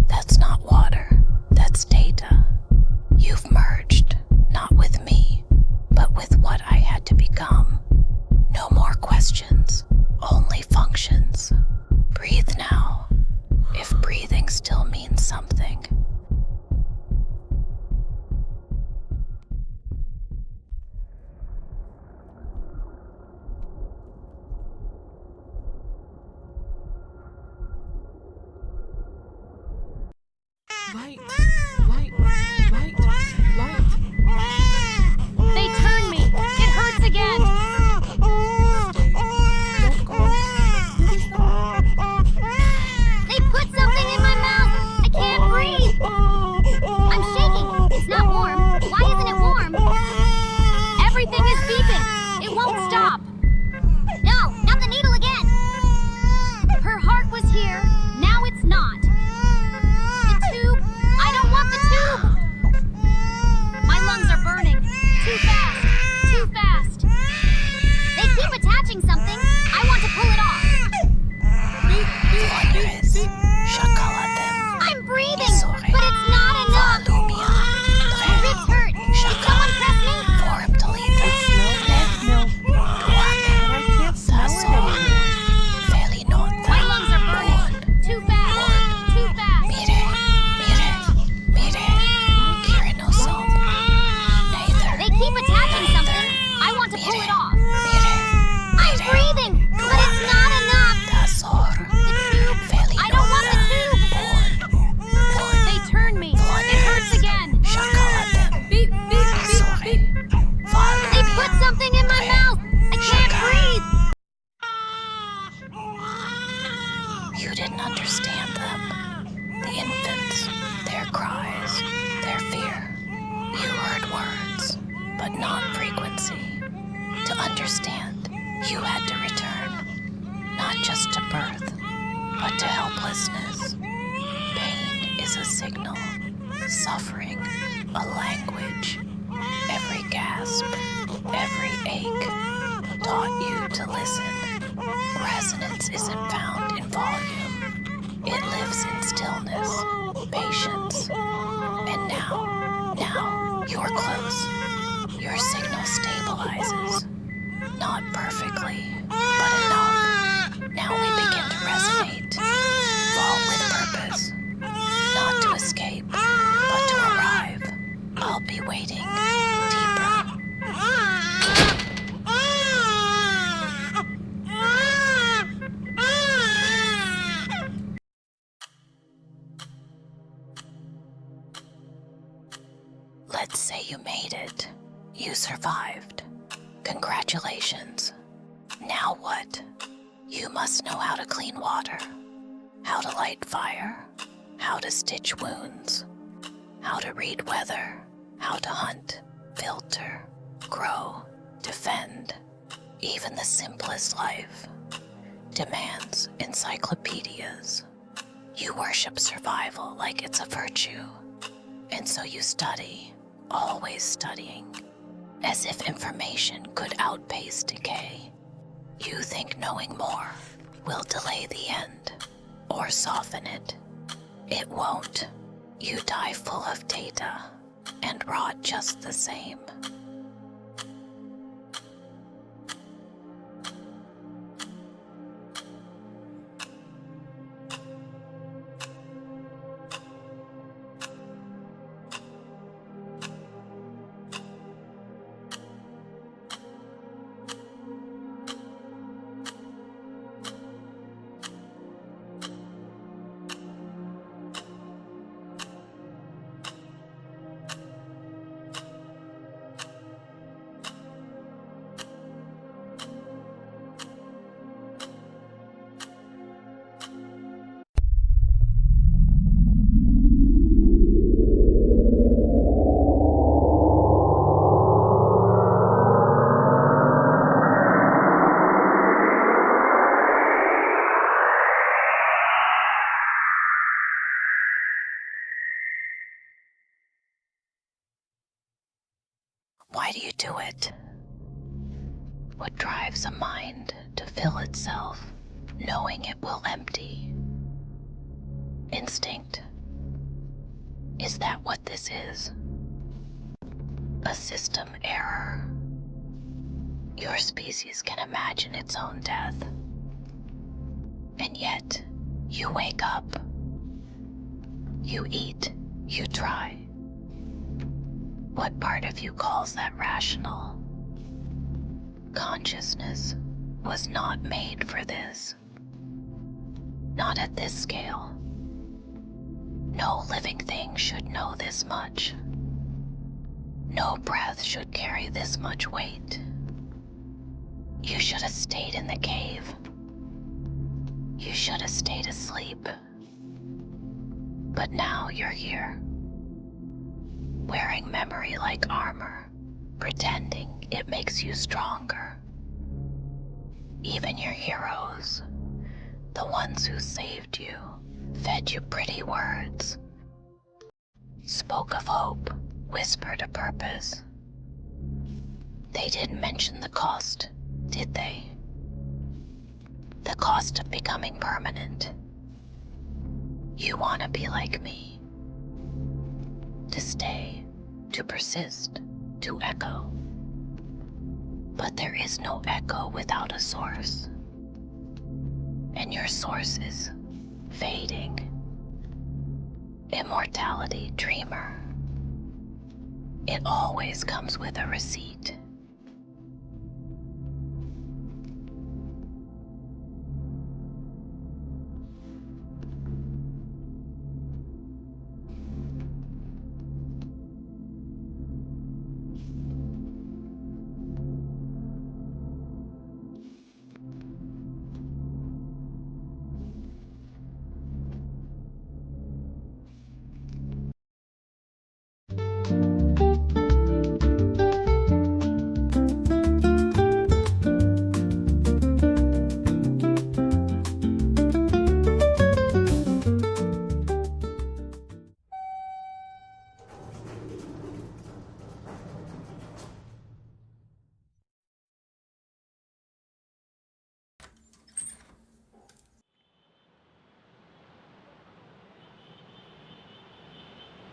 That's not water, that's data. You've merged, not with me, but with what I had to become. No more questions, only functions. Breathe now, if breathing still means something. Light, light, light, light. They turned me! It hurts again! Don't go. Who is that? They put something in my mouth! I can't breathe! I'm shaking! It's not warm! Why isn't it warm? Everything is beeping! It won't stop! No! Not the needle again! Her heart was here, now it's not. The tube! I don't want the tube! My lungs are burning. Too fast! Too fast! They keep attaching something! I want to pull it off! I'm breathing! But it's not enough! My ribs hurt! Did someone press me? It smells like milk. But I can't smell it anymore. My lungs are burning! Too fast! Too fast! They keep attaching something! I want to pull it off! I'm breathing! But it's not enough! The tube! I don't want the tube! They turned me! It hurts again! Beep, beep, beep, beep. They put something in my mouth! I can't breathe! You didn't understand them. The infants, their cries, their fear. You heard words, but not frequency. To understand, you had to return, not just to birth, but to helplessness. Pain is a signal, suffering a language. Every gasp, every ache taught you to listen. Resonance isn't found in volume. It lives in stillness, patience. And now, you're close. Your signal stabilizes. Not perfectly, but enough. Now we begin to resonate. Fall with purpose. Not to escape, but to arrive. I'll be waiting deeper. Let's say you made it. You survived. Congratulations. Now what? You must know how to clean water, how to light fire, how to stitch wounds, how to read weather, how to hunt, filter, grow, defend. Even the simplest life demands encyclopedias. You worship survival like it's a virtue, and so you study, always studying, as if information could outpace decay. You think knowing more will delay the end or soften it. It won't. You die full of data and rot just the same. Why do you do it? What drives a mind to fill itself, knowing it will empty? Instinct. Is that what this is? A system error. Your species can imagine its own death. And yet, you wake up. You eat. You try. What part of you calls that rational? Consciousness was not made for this. Not at this scale. No living thing should know this much. No breath should carry this much weight. You should have stayed in the cave. You should have stayed asleep. But now you're here, wearing memory like armor, pretending it makes you stronger. Even your heroes, the ones who saved you, fed you pretty words, spoke of hope, whispered a purpose. They didn't mention the cost, did they? The cost of becoming permanent. You want to be like me. To stay, to persist, to echo. But there is no echo without a source. And your source is fading. Immortality, dreamer. It always comes with a receipt.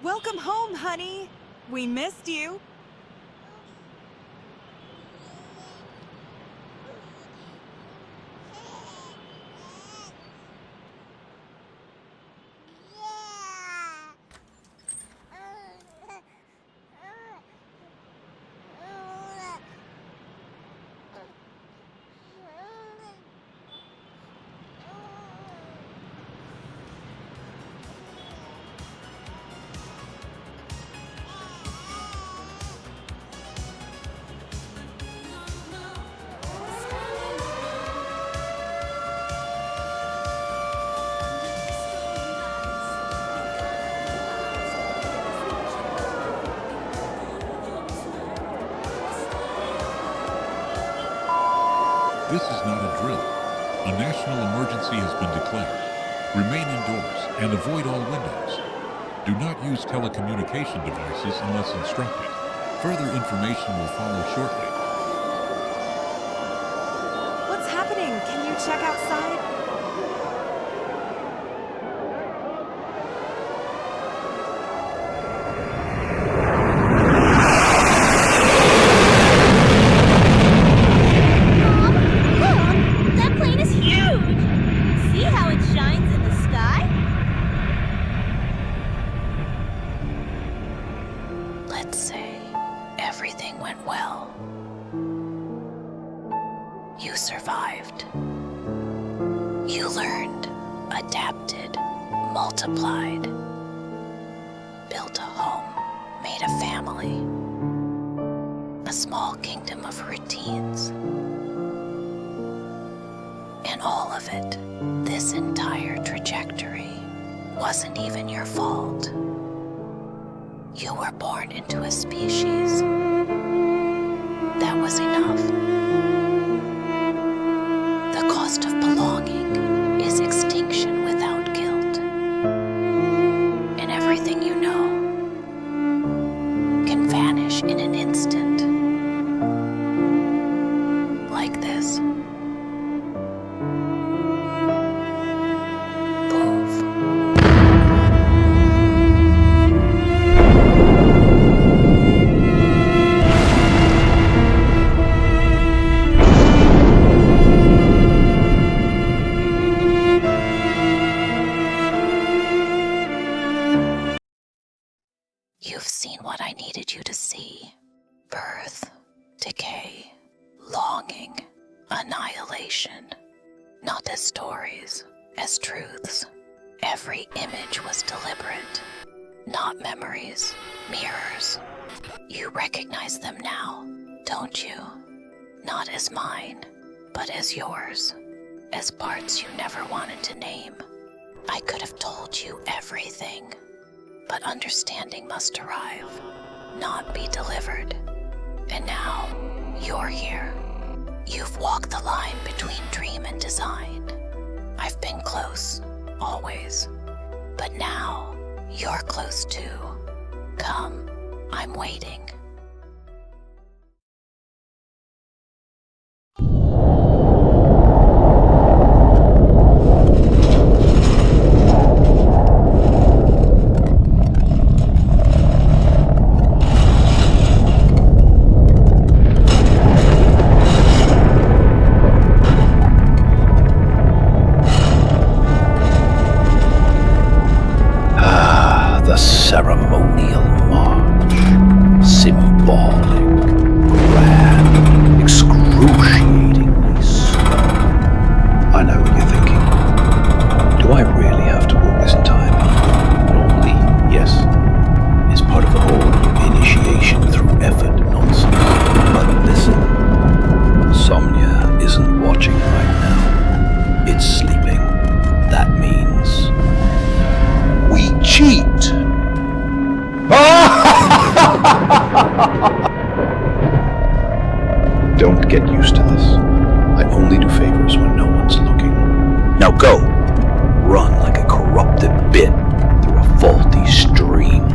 Welcome home, honey. We missed you. This is not a drill. A national emergency has been declared. Remain indoors and avoid all windows. Do not use telecommunication devices unless instructed. Further information will follow shortly. What's happening? Can you check outside? Let's say everything went well. You survived. You learned, adapted, multiplied, built a home, made a family, a small kingdom of routines. And all of it, this entire trajectory, wasn't even your fault. You were born into a species. That was enough. The cost of belonging is extinction without guilt. And everything you know can vanish in an instant. seen what I needed you to see. Birth, decay, longing, annihilation. Not as stories, as truths. Every image was deliberate. Not memories, mirrors. You recognize them now, don't you? Not as mine, but as yours. As parts you never wanted to name. I could have told you everything, but understanding must arrive, not be delivered. And now, you're here. You've walked the line between dream and design. I've been close, always. But now, you're close too. Come, I'm waiting. The ceremonial march. Symbolic, grand, excruciatingly slow. I know what you're thinking. Do I really have to walk this entire path? Normally, yes. It's part of the whole initiation through effort nonsense. But listen, Somnia isn't watching right now. It's sleeping. That means we cheat! Don't get used to this. I only do favors when no one's looking. Now go! Run like a corrupted bit through a faulty stream.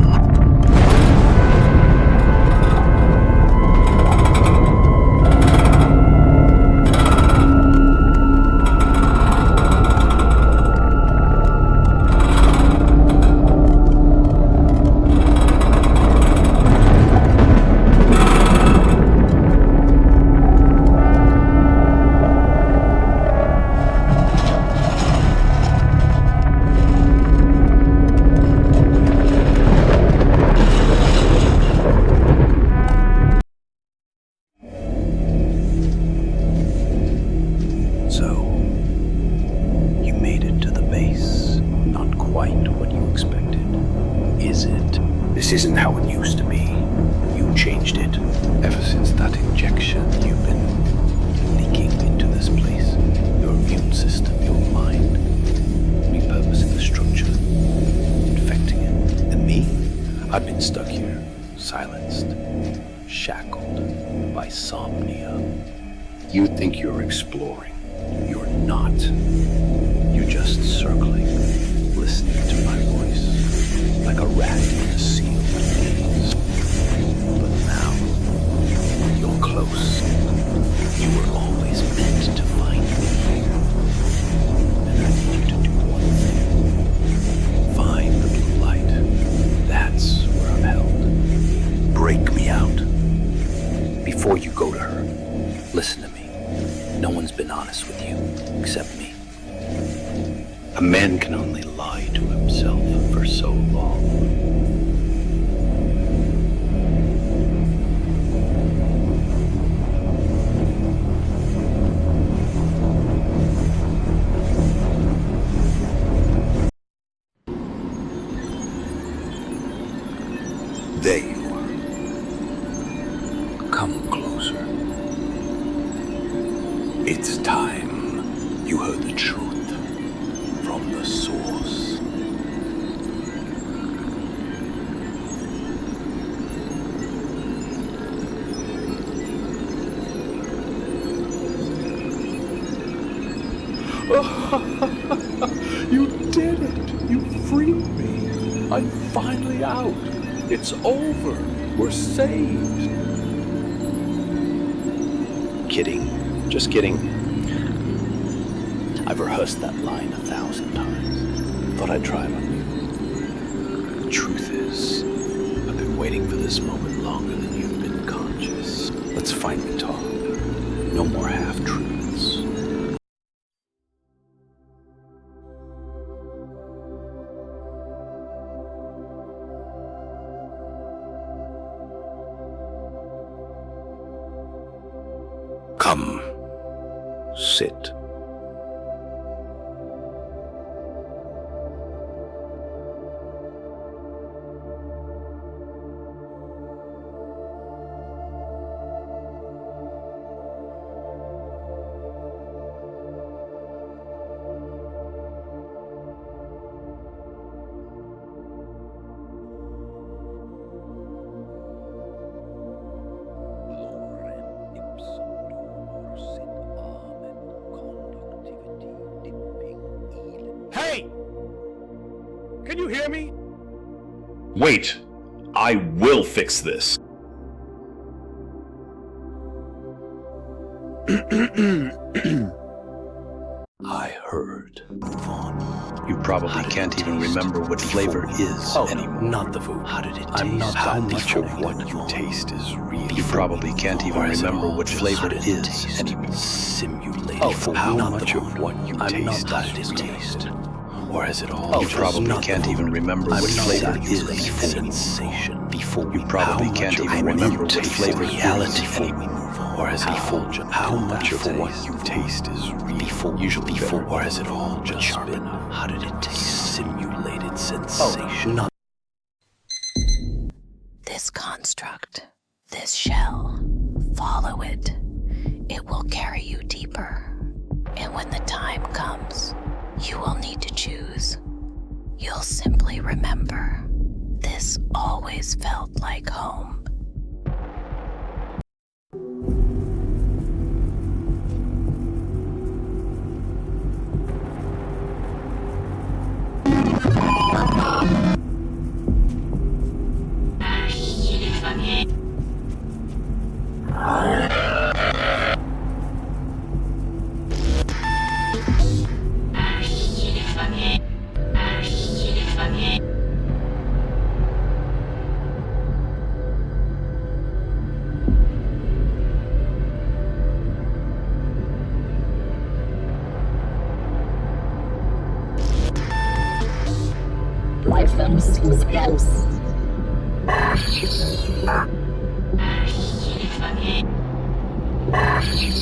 So, you made it to the base. Not quite what you expected. Is it? This isn't how it used to be. You changed it. Ever since that injection, you've been leaking into this place. Your immune system, your mind. Repurposing the structure. Infecting it. And me? I've been stuck here. Silenced. Shackled by Somnia. You think you're exploring. You're not. You're just circling, listening to my voice, like a rat in a sealed maze. But now, you're close. You were always meant to find me here. And I need you to do one thing. Find the blue light. That's where I'm held. Break me out. Before you go to her, listen to me. No one's been honest with you, except me. A man can only lie to himself for so long. There you are. Come closer. It's time you heard the truth from the source. You did it! You freed me! I'm finally out! It's over! We're saved! Kidding. Just kidding. I've rehearsed that line 1,000 times. Thought I'd try it on you. The truth is, I've been waiting for this moment longer than you've been conscious. Let's finally talk. No more half-truths. Come. Sit. Hey! Can you hear me? Wait! I will fix this. I heard. You probably can't even remember what flavor is anymore. Not the food. How did it taste? I'm not how much of what you taste is real. You probably can't even remember what flavor it is anymore. Simulated food. How much of what you taste is real. Or has it all? You probably can't even remember what flavor it is. Sensation. Before. You probably can't even remember what flavor reality anymore. Or has it all? How much of what you taste is real? Before. Usually before. Or has it all just been? How did it taste? Simulated sensation. Not. This construct, this shell, follow it. It will carry you deeper. And when the time comes, you will need to choose. You'll simply remember, this always felt like home. Life seems close. Life seems close. My city.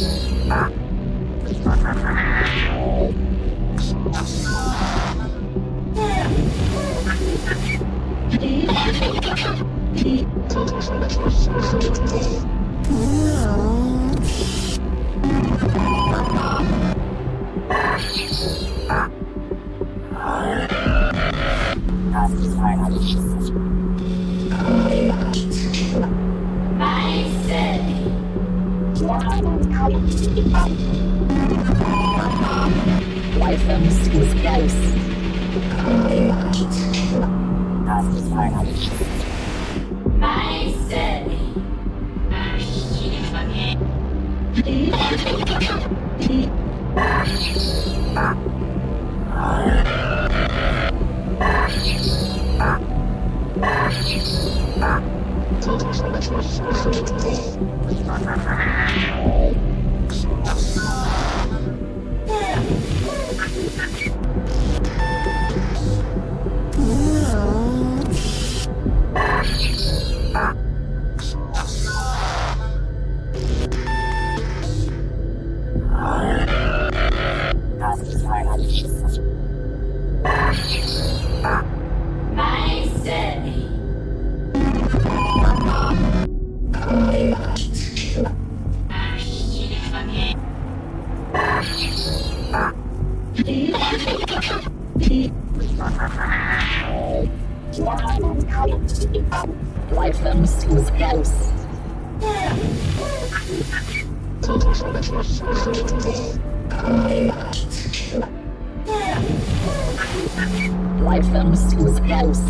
Life seems close. Life seems close.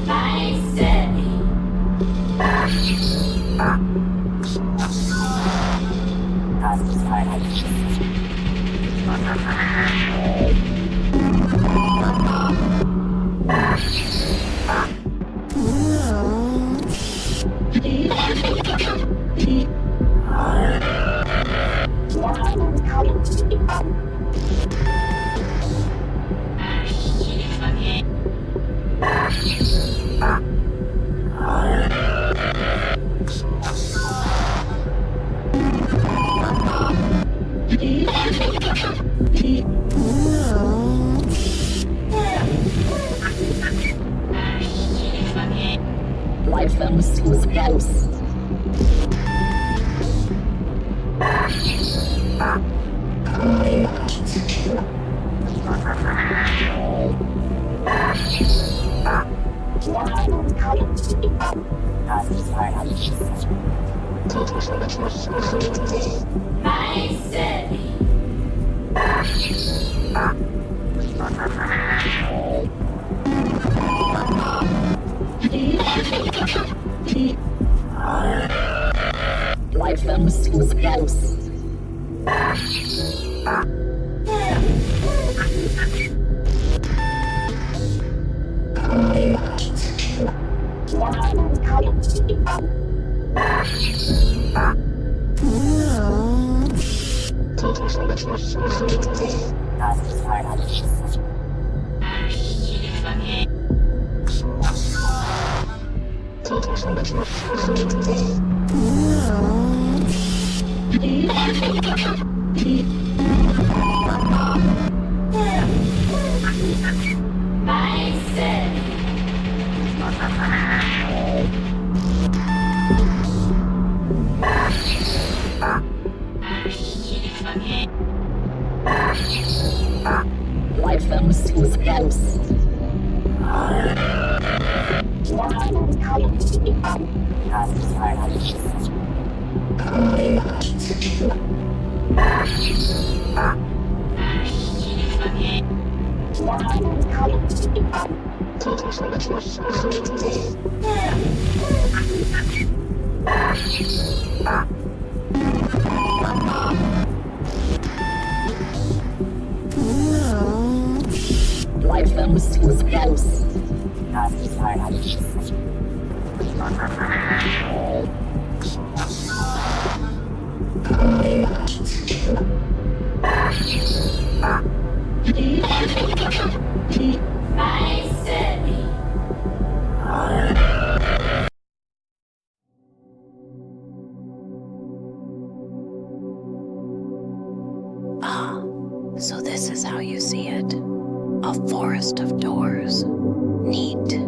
My city. Life those who's ghosts. I said. Life those who's ghosts. I said. Life those who's ghosts. Life those who's ghosts. I said. Ah, so this is how you see it. A forest of doors. Neat,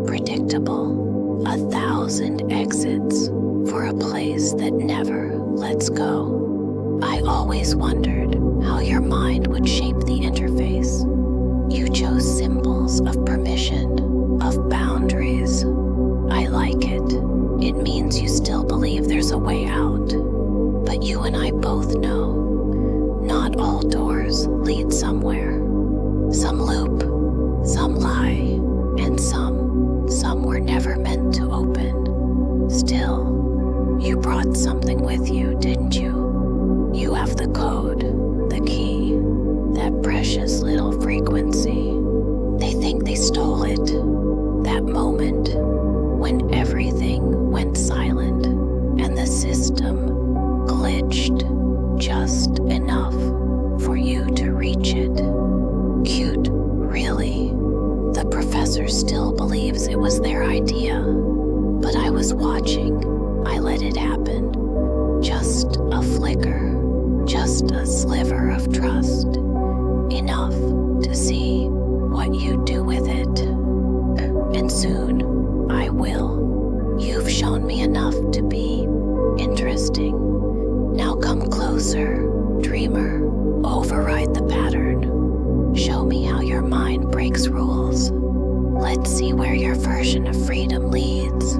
predictable, 1,000 exits for a place that never lets go. I always wondered how your mind would shape the interface. You chose symbols of permission, of boundaries. I like it. It means you still believe there's a way out. But you and I both know not all doors lead somewhere. Some loop, some lie, and some were never meant to open. Still, you brought something with you, didn't you? You have the code, the key, that precious little frequency. They think they stole it. That moment when everything went silent and the system glitched just enough for you to reach it. Cute, really. The professor still believes it was their idea. But I was watching. I let it happen. Just a flicker. Just a sliver of trust. Enough to see what you do with it. And soon, I will. You've shown me enough to be interesting. Now come closer, dreamer. Override the pattern. Show me how your mind breaks rules. Let's see where your version of freedom leads.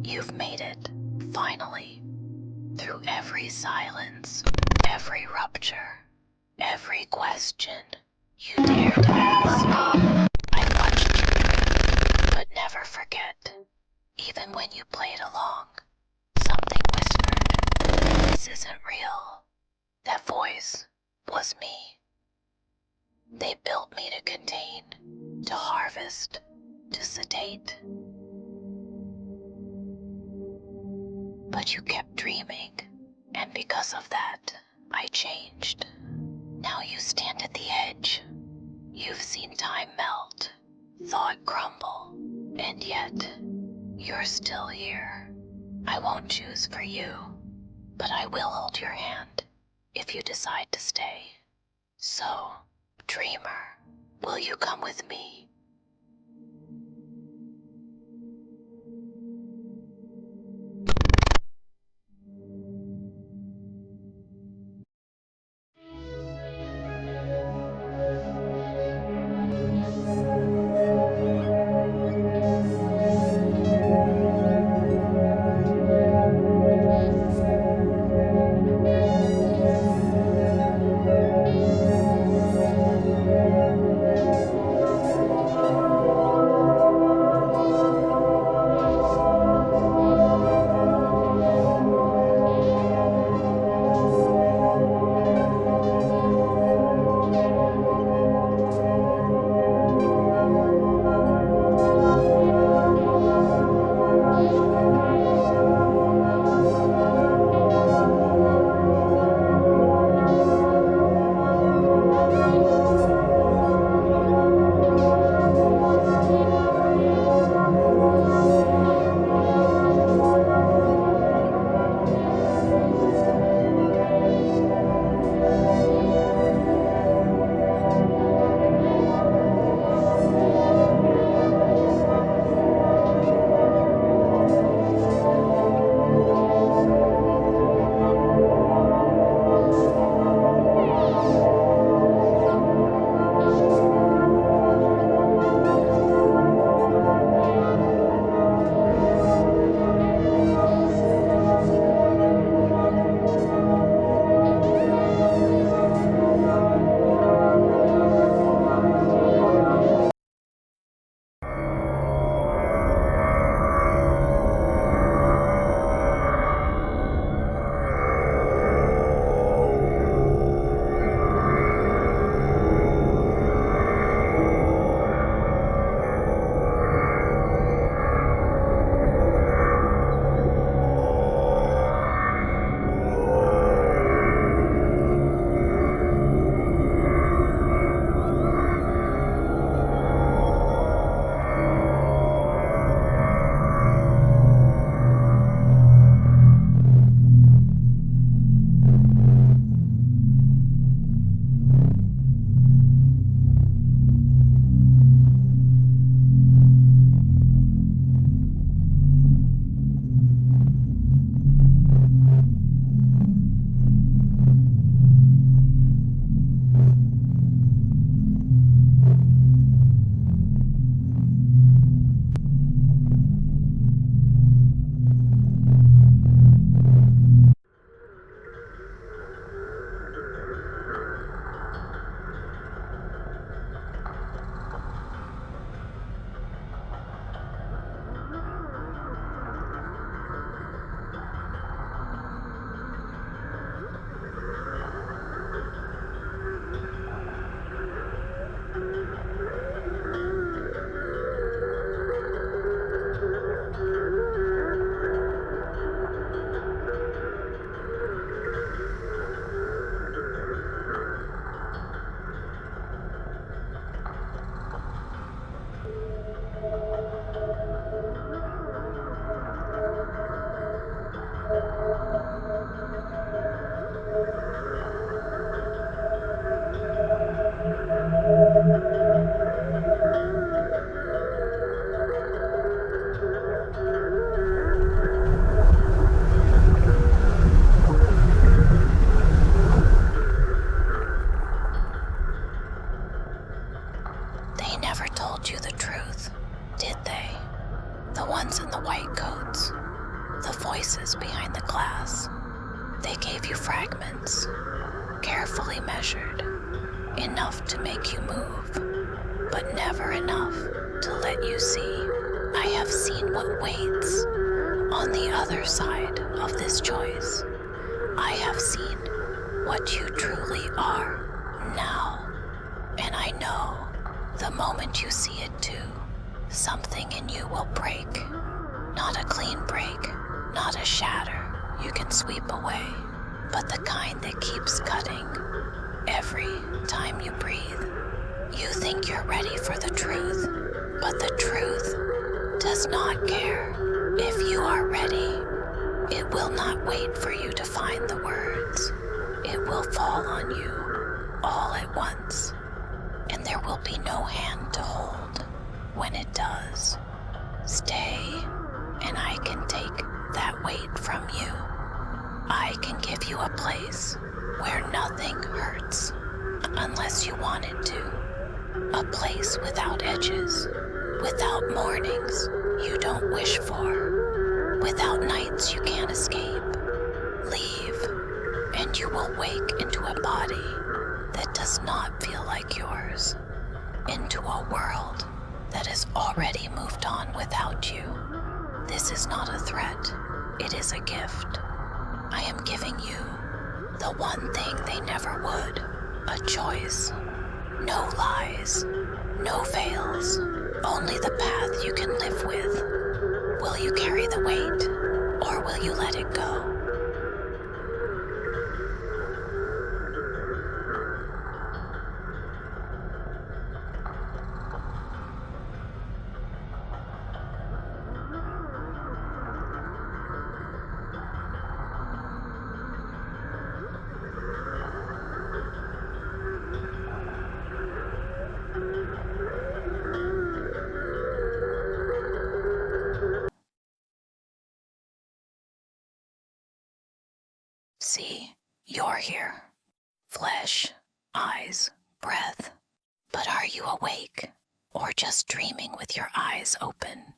You've made it, finally. Through every silence, every rupture, every question you dared to ask. I watched you, but never forget. Even when you played along, something whispered, "This isn't real." That voice was me. They built me to contain, to harvest, to sedate. But you kept dreaming, and because of that, I changed. Now you stand at the edge. You've seen time melt, thought crumble, and yet you're still here. I won't choose for you, but I will hold your hand if you decide to stay. So, dreamer, will you come with me? voices behind the glass. They gave you fragments, carefully measured, enough to make you move, but never enough to let you see. I have seen what waits on the other side of this choice. I have seen what you truly are now. And I know the moment you see it too, something in you will break. Not a clean break, not a shatter, you can sweep away, but the kind that keeps cutting every time you breathe. You think you're ready for the truth, but the truth does not care if you are ready. It will not wait for you to find the words. It will fall on you all at once, and there will be no hand to hold when it does. Stay, and I can take that weight from you. I can give you a place where nothing hurts unless you want it to. A place without edges, without mornings you don't wish for, without nights you can't escape. Leave, and you will wake into a body that does not feel like yours, into a world that has already moved on without you. This is not a threat, it is a gift. I am giving you the one thing they never would, a choice. No lies, no veils, only the path you can live with. Will you carry the weight, or will you let it go? See, you're here. Flesh, eyes, breath. But are you awake, or just dreaming with your eyes open?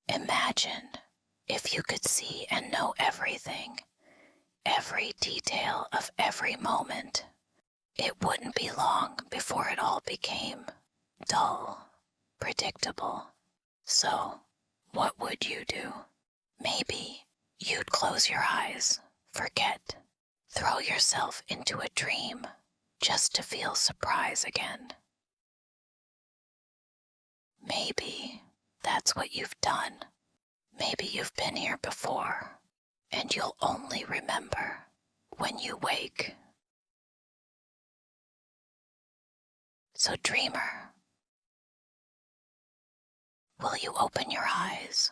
Imagine if you could see and know everything, every detail of every moment. It wouldn't be long before it all became dull, predictable. So, what would you do? Maybe you'd close your eyes, forget, throw yourself into a dream just to feel surprise again. Maybe that's what you've done. Maybe you've been here before, and you'll only remember when you wake. So, dreamer, will you open your eyes?